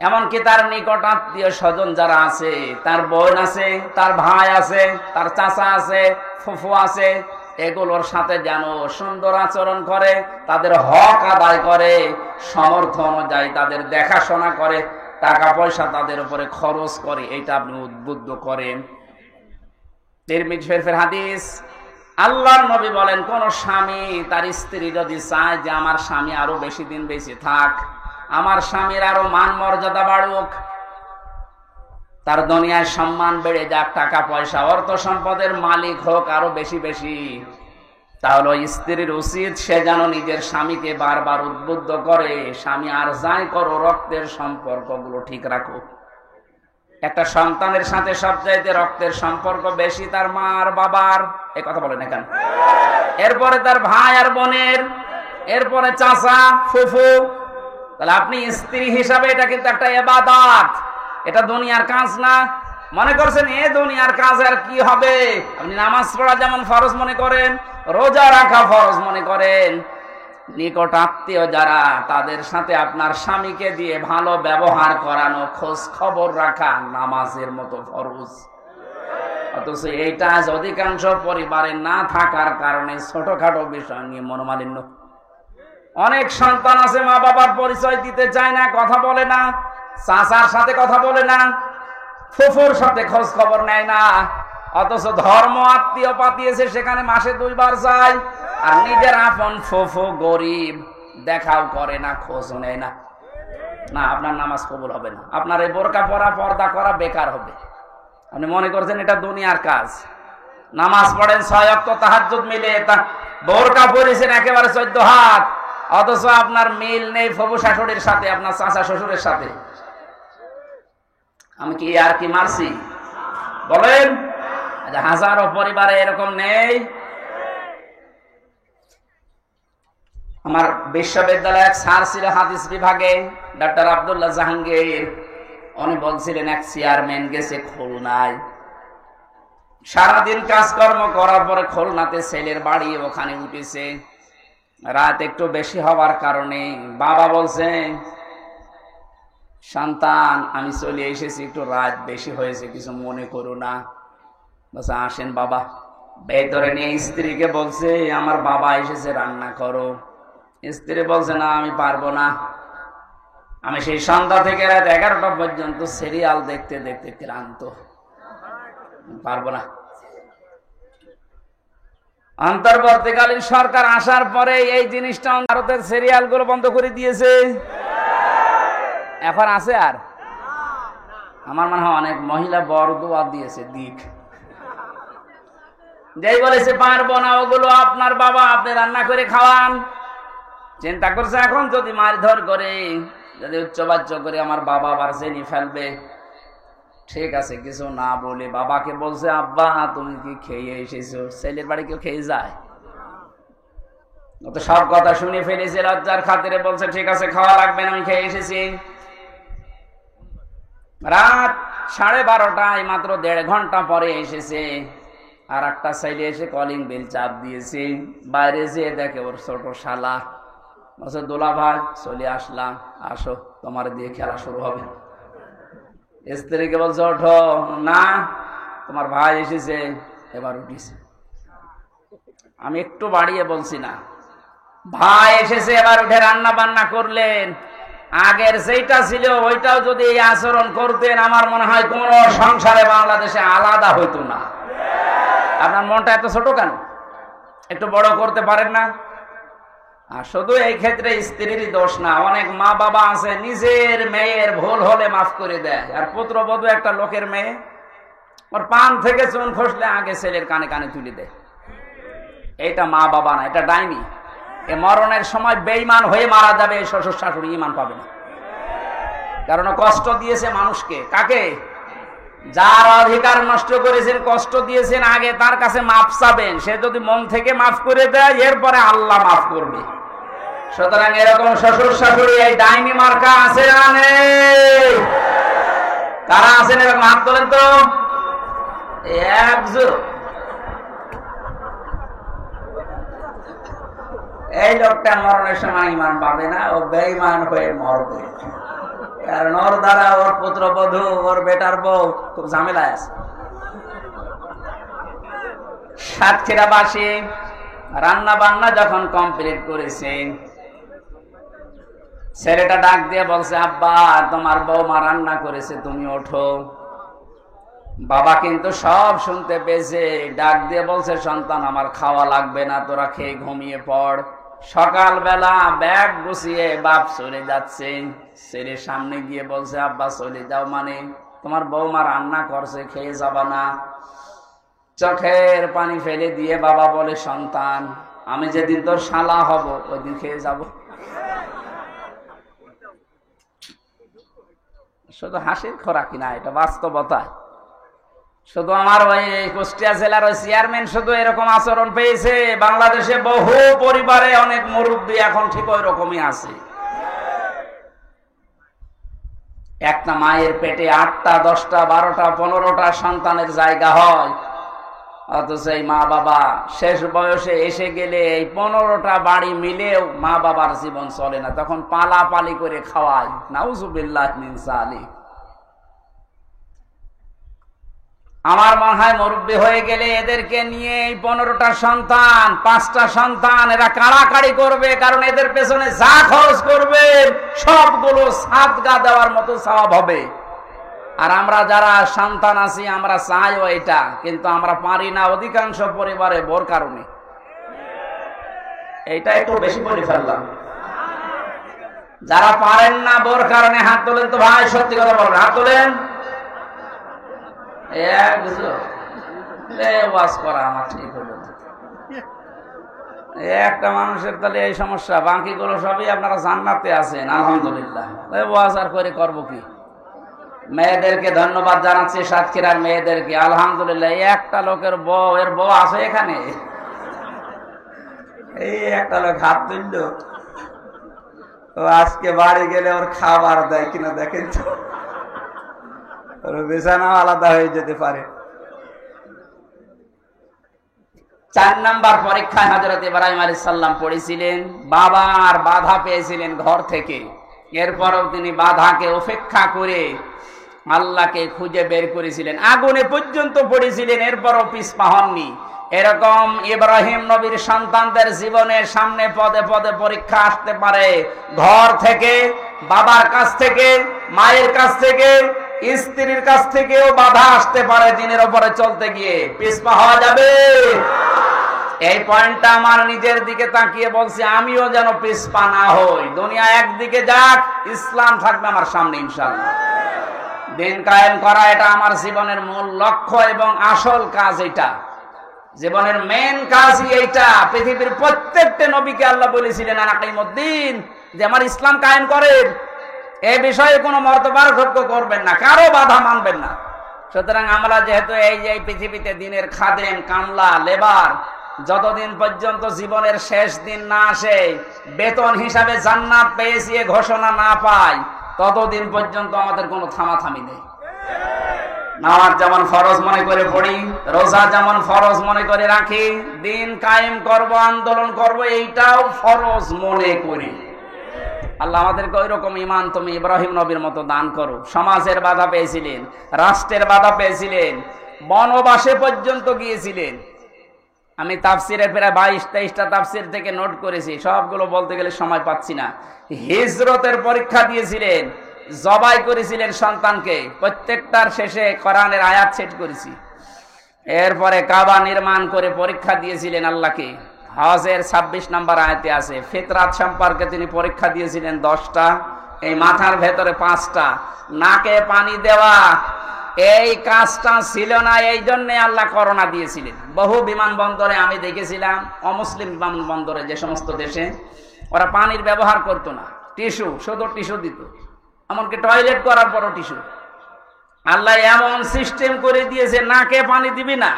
Speaker 1: এমনকি তার নিকট আত্মীয় স্বজন যারা আছে, তার বোন আছে, তার ভাই আছে, তার চাচা আছে, ফুফু আছে, এগুলোর সাথে যেন সুন্দর আচরণ করে, তাদের হক আদায় করে, সামর্থ্য অনুযায়ী তাদের দেখাশোনা করে, টাকা পয়সা তাদের উপরে খরচ করে, এটা আপনি উদ্বুদ্ধ করেন। তিরমিজি শরীফের হাদিস, আল্লাহর নবী বলেন, কোন স্বামী তার স্ত্রী যদি চায় যে আমার স্বামী আরো বেশি দিন বেঁচে থাক, আমার স্বামীর আরো মান মর্যাদা বাড়ুক, তার দুনিয়ায় সম্মান বেড়ে যাক, টাকা পয়সা অর্থ সম্পদের মালিক হোক আরো বেশি বেশি, তাহলে স্ত্রীর উচিত সে যেন নিজের স্বামীকে বারবার উদ্বুদ্ধ করে, স্বামী আর যাই করো রক্তের সম্পর্কগুলো ঠিক রাখো। একটা সন্তানের সাথে সবচাইতে রক্তের সম্পর্ক বেশি তার মা আর বাবার, এই কথা বলেন এখানে, এরপরে তার ভাই আর বোনের, এরপরে চাচা ফুফু। তাহলে আপনি স্ত্রী হিসাবে এটা কিন্তু একটা ইবাদত, এটা দুনিয়ার কাজ না। মনে করছেন এ দুনিয়ার কাজ আর কি হবে? আপনি নামাজ পড়া যেমন ফরজ মনে করেন, রোজা রাখা ফরজ মনে করেন, নিকট আত্মীয় যারা তাদের সাথে আপনার স্বামীকে দিয়ে ভালো ব্যবহার করানো, খোঁজ খবর রাখা নামাজের মতো ফরজ। অথচ এইটা অধিকাংশ পরিবারে না থাকার কারণে ছোটখাটো বিষয় নিয়ে মনোমালিন্য। অনেক সন্তান আছে মা বাবার পরিচয় দিতে চায় না, কথা বলে না, চাচার সাথে কথা বলে না, ফুফুর সাথে খোঁজ খবর নেয় না, অথচ ধর্ম আত্মীয় পাতিয়েছে সেখানে মাসে 2 বার যায়, আর নিজের আপন ফুফু গরিব দেখাও করে না, খোঁজও নেয় না। না, আপনার নামাজ কবুল হবে না, আপনার এই বোরকা পরা পর্দা করা বেকার হবে। আপনি মনে করছেন এটা দুনিয়ার কাজ। নামাজ পড়েন 6 ওয়াক্ত তাহাজ্জুদ মিলে, তা বোরকা পরেছেন একেবারে 14 হাত, অথচ আপনার মিল নেই ফুফু শাশুড়ির সাথে, আপনার চাচা শ্বশুরের সাথে। আমি কি আর কি মারছি বলেন? হাজারো পরিবারে এরকম নেই। আমার বিশ্ববিদ্যালয়ে এক স্যার ছিল হাদিস বিভাগে, ডক্টর আব্দুল্লাহ জাহাঙ্গীর। উনি বলছিলেন এক চেয়ারম্যান গেছে খুলনায়, সারাদিন কাজকর্ম করার পরে খুলনাতে ছেলের বাড়ি, ওখানে উঠেছে। রাত একটু বেশি হওয়ার কারণে বাবা বলছে, সন্তান আমি চলে এসেছি, একটু রাত বেশি হয়েছে, কিছু মনে করো না। বলছে আসেন বাবা। ভেতরে নিয়ে স্ত্রীকে বলছে, আমার বাবা এসেছে, রান্না করো। স্ত্রী বলছে না, আমি পারবো না, আমি সেই সন্ধ্যা থেকে রাত 11টা পর্যন্ত সিরিয়াল দেখতে দেখতে ক্লান্ত, পারবো না। অন্তর্বর্তীকালীন সরকার আসার পরে এই জিনিসটা ভারতের সিরিয়াল গুলো বন্ধ করে দিয়েছে। এখন আছে আর আমার মনে হয় অনেক মহিলা বরদোয়া দিয়েছে দিক, যেই বলেছে পারবো না, ওগুলো আপনার বাবা, আপনি রান্না করে খাওয়ান। চিন্তা করছে এখন যদি মারধর করে, যদি উচ্চবাচ্য করে আমার বাবা আবার জেনে ফেলবে। ঠিক আছে, কিছু না বলে বাবাকে বলছে, আব্বা তুমি কি খেয়ে এসেছো? ছেলের বাড়ি কেউ খেয়ে যায়? ও তো সব কথা শুনে ফেলেছে, লজ্জার খাতিরে বলছে ঠিক আছে, খাওয়া লাগবে না, আমি খেয়ে এসেছি। রাত 12:30টায়, মাত্র 1.5 ঘন্টা পরে এসেছে। আর একটা ছেলে এসে কলিং বেল চাপ দিয়েছে, বাইরে যেয়ে দেখে ওর ছোট শালা। বলছে দোলা ভাই চলে আসলাম, আসো তোমার দিয়ে খেলা শুরু হবে। স্ত্রীকে বলছে ওঠো, না তোমার ভাই এসেছে, এবার উঠিছে। আমি একটু বাড়িয়ে বলছি না, ভাই এসেছে এবার উঠে রান্না বান্না করলেন। আগের যেটা ছিল ওইটাও যদি এই আচরণ করতেন, আমার মনে হয় কোন সংসারে বাংলাদেশে আলাদা হইতো না। আপনার মনটা এত ছোট কেন? একটু বড় করতে পারেন না? আর শুধু এই ক্ষেত্রে স্ত্রীরই দোষ না, অনেক মা বাবা আছে নিজের মেয়ের ভুল হলে মাফ করে দেয়। আর পুত্রবধূ একটা লোকের মেয়ে, ওর পান থেকে চুন খসলে আগে ছেলের কানে কানে তুলে দেয়। এইটা মা বাবা না, এটা ডাইনি। এ মরণের সময় বেঈমান হয়ে মারা যাবে, শ্বশুর শাশুড়ি ঈমান পাবে না। কারণ কষ্ট দিয়েছে মানুষকে। কাকে? যার অধিকার নষ্ট করেছেন, কষ্ট দিয়েছেন, আগে তার কাছে মাফ চাবেন। সে যদি মন থেকে মাফ করে দেয়, এরপরে আল্লাহ মাফ করবে। সুতরাং এরকম শ্বশুর শাশুড়ি এই ডাইনি মার্কা আছে না নেই? কারা আছেন এরকম হাত তোলেন তো। একজন এই লোকটা মরণের সময় ঈমান পাবে না, ও বেঈমান হয়ে মরবে। কারণ ওর দ্বারা ওর পুত্রবধূ, ওর বেটার বউ খুব ঝামেলায় আছে। সাতক্ষীরাবাসী রান্না বান্না যখন কমপ্লিট করেছে, ছেলেটা ডাক দিয়ে বলছে, আব্বা তোমার বৌমা রান্না করেছে, তুমি ওঠো। বাবা কিন্তু সব শুনতে পেয়েছে, ডাক দিয়ে বলছে, সন্তান আমার খাওয়া লাগবে না, তোরা খেয়ে ঘুমিয়ে পড়। সকালবেলা ব্যাগ গুছিয়ে বাপ চলে যাচ্ছে, ছেলের সামনে গিয়ে বলছে, আব্বা চলে যাও মানে? তোমার বৌমা রান্না করছে, খেয়ে যাবা না? চোখের পানি ফেলে দিয়ে বাবা বলে, সন্তান আমি যেদিন তোর শালা হব ওই দিন খেয়ে যাব। শুধু হাসির খোরাকি না, এটা বাস্তবতা। শুধু আমার ওই কুষ্টিয়া জেলার ওই চেয়ারম্যান শুধু এরকম আচরণ পেয়েছে, বাংলাদেশে বহু পরিবারে অনেক মুরব্বী এখন ঠিক ওই রকমই আছে। একটা মায়ের পেটে 8টা 10টা 12টা 15টা সন্তানের জায়গা হয়, অথচ এই মা বাবা শেষ বয়সে এসে গেলে এই 15টা বাড়ি মিলেও মা বাবার জীবন চলে না, তখন পালাপালি করে খাওয়ায়। নাউজুবিল্লাহ মিন যালিক। আমার মনে হয় মুরব্বী হয়ে গেলে এদেরকে নিয়ে এই 15টা সন্তান 5টা সন্তান এরা কাড়াকাড়ি করবে, কারণ এদের পেছনে যা খরচ করবে সবগুলো সাদগা দেওয়ার মতো সওয়াব হবে। আর আমরা যারা সন্তান আছি আমরা চাইও এটা, কিন্তু আমরা পারি না অধিকাংশ পরিবারে বোর কারণে। এইটা একটু বেশি বলে ফেললাম। যারা পারেন না বোর কারণে হাত তোলেন তো ভাই, সত্যি কথা বলবেন, হাত তোলেন। একটা মানুষের তাহলে এই সমস্যা, বাকিগুলো সবই আপনারা জান্নাতে আছেন আলহামদুলিল্লাহ। ওয়াজ আর করে করবো কি? মেয়েদেরকে ধন্যবাদ জানাচ্ছি, সাতক্ষীরার মেয়েদেরকে আলহামদুলিল্লাহ। এই একটা লোকের বউ, এর বউ আছে এখানে, এই একটা লোক হাত তুলল, ও আজকে বাড়ি গেলে ওর খাবার দেয় কিনা দেখেন তো, ওর বিছানাও আলাদা হয়ে যেতে পারে। 4 নাম্বার পরীক্ষায় হযরত ইব্রাহিম আলাইহিস সালাম পড়েছিলেন, বাবার বাধা পেয়েছিলেন ঘর থেকে। এরপরও তিনি বাধাকে উপেক্ষা করে আল্লাহকে খুঁজে বের করেছিলেন, আগুনে পর্যন্ত পড়েছিলেন, এরপরও পিছপা হননি। এরকম ইব্রাহিম নবীর সন্তানদের জীবনের সামনে পদে পদে পরীক্ষা আসতে পারে, ঘর থেকে, বাবার কাছ থেকে, মায়ের কাছ থেকে, স্ত্রীর কাছ থেকেও বাধা আসতে পারে। দিনের উপরে চলতে গিয়ে পিছপা হওয়া যাবে? এই পয়েন্টটা আমার নিজের দিকে তাকিয়ে বলছি, আমিও যেন পিছপা না হই। দুনিয়া একদিকে যাক, ইসলাম থাকবে আমার সামনে ইনশাআল্লাহ। দিন কায়েম করা এটা আমার জীবনের মূল লক্ষ্য এবং আসল কাজ। এটা জীবনের মেন কাজই এইটা। পৃথিবীর প্রত্যেকটা নবীকে আল্লাহ বলেছিলেন আনাকিমুদ্দিন, যে আমার ইসলাম কায়েম করেন, এই বিষয়ে কোনো মতপার্থক্য করবেন না, কারো বাধা মানবেন না। সুতরাং আমরা যেহেতু এই যে পৃথিবীতে দিনের খাদেম, কামলা, লেবার, যতদিন পর্যন্ত জীবনের শেষ দিন না আসে, বেতন হিসাবে জান্নাত পেয়েছি এ ঘোষণা না পাই, ততদিন পর্যন্ত আমাদের কোনো থামাথামি নেই। নামাজ যেমন ফরজ মনে করে পড়ি, রোজা যেমন ফরজ মনে করে রাখি, দিন কায়েম করব, আন্দোলন করব, এইটাও ফরজ মনে করি। আল্লাহ আমাদেরকে ওই রকম ঈমান তুমি ইব্রাহিম নবীর মতো দান করো। সমাজের বাধা পেয়েছিলেন, রাষ্ট্রের বাধা পেয়েছিলেন, বনবাসে পর্যন্ত গিয়েছিলেন। আমি তাফসিরের প্রায় 22-23টা তাফসির থেকে নোট করেছি, সবগুলো বলতে গেলে সময় পাচ্ছি না। হিজরতের পরীক্ষা দিয়েছিলেন, জবাই করেছিলেন সন্তানকে, প্রত্যেকটার শেষে কোরআনের আয়াত সেট করেছি। এরপরে কাবা নির্মাণ করে পরীক্ষা দিয়েছিলেন আল্লাহকে। হজের 26 নম্বর আয়াতে আছে। ফিতরাত সম্পর্কে তিনি পরীক্ষা দিয়েছিলেন 10টা, এই মাথার ভেতরে 5টা। নাকে পানি দেওয়া এই কাজটা ছিল না, এই জন্য আল্লাহ করোনা দিয়েছিলেন। বহু বিমানবন্দরে আমি দেখেছিলাম, অমুসলিম বিমানবন্দরে যে সমস্ত দেশে, ওরা পানির ব্যবহার করতো না, টিস্যু, শুধু টিস্যু দিত, এমনকি টয়লেট করার পরও টিস্যু। আল্লাহ এমন সিস্টেম করে দিয়েছে, নাকে পানি দিবি না,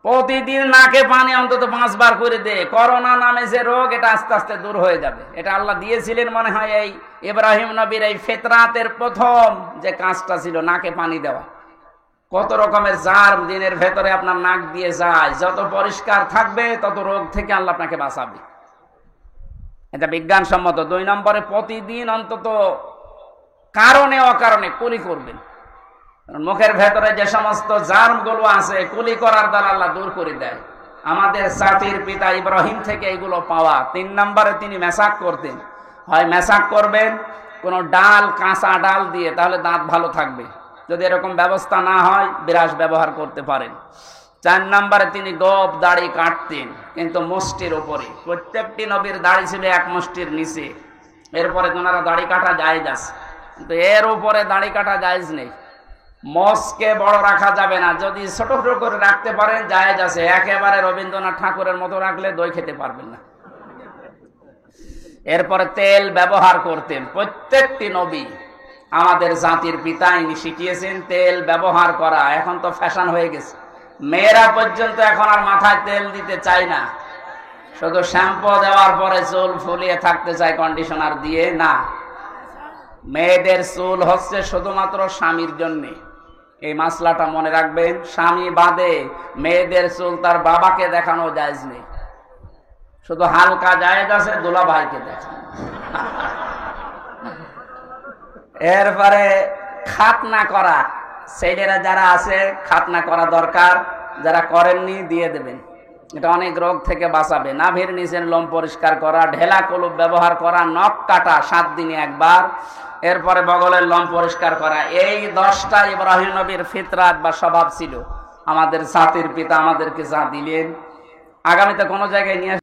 Speaker 1: প্রতিদিন নাকে পানি অন্তত 5 বার করে দে। করোনা নামে যে রোগ, এটা আস্তে আস্তে দূর হয়ে যাবে। এটা আল্লাহ দিয়েছিলেন মনে হয় এই ইব্রাহিম নবীর এই ফিতরাতের প্রথম যে কাজটা ছিল, নাকে পানি দেওয়া। কত রকমের জার্ম দিনের ভেতরে আপনার নাক দিয়ে যায়, যত পরিষ্কার থাকবে তত রোগ থেকে আল্লাহ আপনাকে বাঁচাবে। এটা বিজ্ঞানসম্মত। 2 নম্বরে প্রতিদিন অন্তত কারণে অকারণে কুলি করবেন। মুখের ভেতরে যে সমস্ত জার্ম গুলো আছে, কুলি করার দ্বারা আল্লাহ দূর করে দেয়। আমাদের জাতির পিতা ইব্রাহিম থেকে এগুলো পাওয়া। 3 নম্বরে তিনি মেসাক করতেন। হয় মেসাক করবেন কোনো ডাল, কাঁচা ডাল দিয়ে, তাহলে দাঁত ভালো থাকবে। যদি এরকম ব্যবস্থা না হয় বিরাস ব্যবহার করতে পারেন। 4 নম্বরে তিনি গোঁফ দাড়ি কাটতেন, কিন্তু মুষ্টির উপরে। প্রত্যেকটি নবীর দাড়ি ছিল 1 মুষ্টির নিচে। এরপরে ওনারা দাড়ি কাটা জায়েজ আছে, কিন্তু এর উপরে দাড়ি কাটা জায়েজ নেই। মোষকে বড় রাখা যাবে না, যদি ছোট ছোট করে রাখতে পারেন জায়েজ আছে। একেবারে রবীন্দ্রনাথ ঠাকুরের মতো রাখলে দই খেতে পারবেন না। এরপরে তেল ব্যবহার করতেন প্রত্যেকটি নবী। আমাদের জাতির পিতা ইনি শিখিয়েছেন তেল ব্যবহার করা। এখন তো ফ্যাশন হয়ে গেছে, মেয়েরা পর্যন্ত এখন আর মাথায় তেল দিতে চায় না, শুধু শ্যাম্পু দেওয়ার পরে চুল ফুলিয়ে থাকতে চায় কন্ডিশনার দিয়ে। না, মেয়েদের চুল হচ্ছে শুধুমাত্র স্বামীর জন্যে। এই মাসলাটা মনে রাখবেন, স্বামী বাদে মেয়েদের চুল তার বাবাকে দেখানো জায়েজ নেই। শুধু হালকা জায়েজ আছে দুলা ভাইকে দেখানো। এরপরে খাতনা করা, ছেলেরা যারা আছে খাতনা করা দরকার, যারা করেননি দিয়ে দেবেন। এটা অনেক রোগ থেকে বাঁচাবে। নাভির নিচের লোম পরিষ্কার করা, ঢেলা কলুপ ব্যবহার করা, নখ কাটা 7 দিনে একবার, এরপরে বগলের লোম পরিষ্কার করা। এই 10টা ইব্রাহিম নবীর ফিতরাত বা স্বভাব ছিল। আমাদের জাতির পিতা আমাদেরকে যা দিলেন, আগামীতে কোনো জায়গায় নিয়ে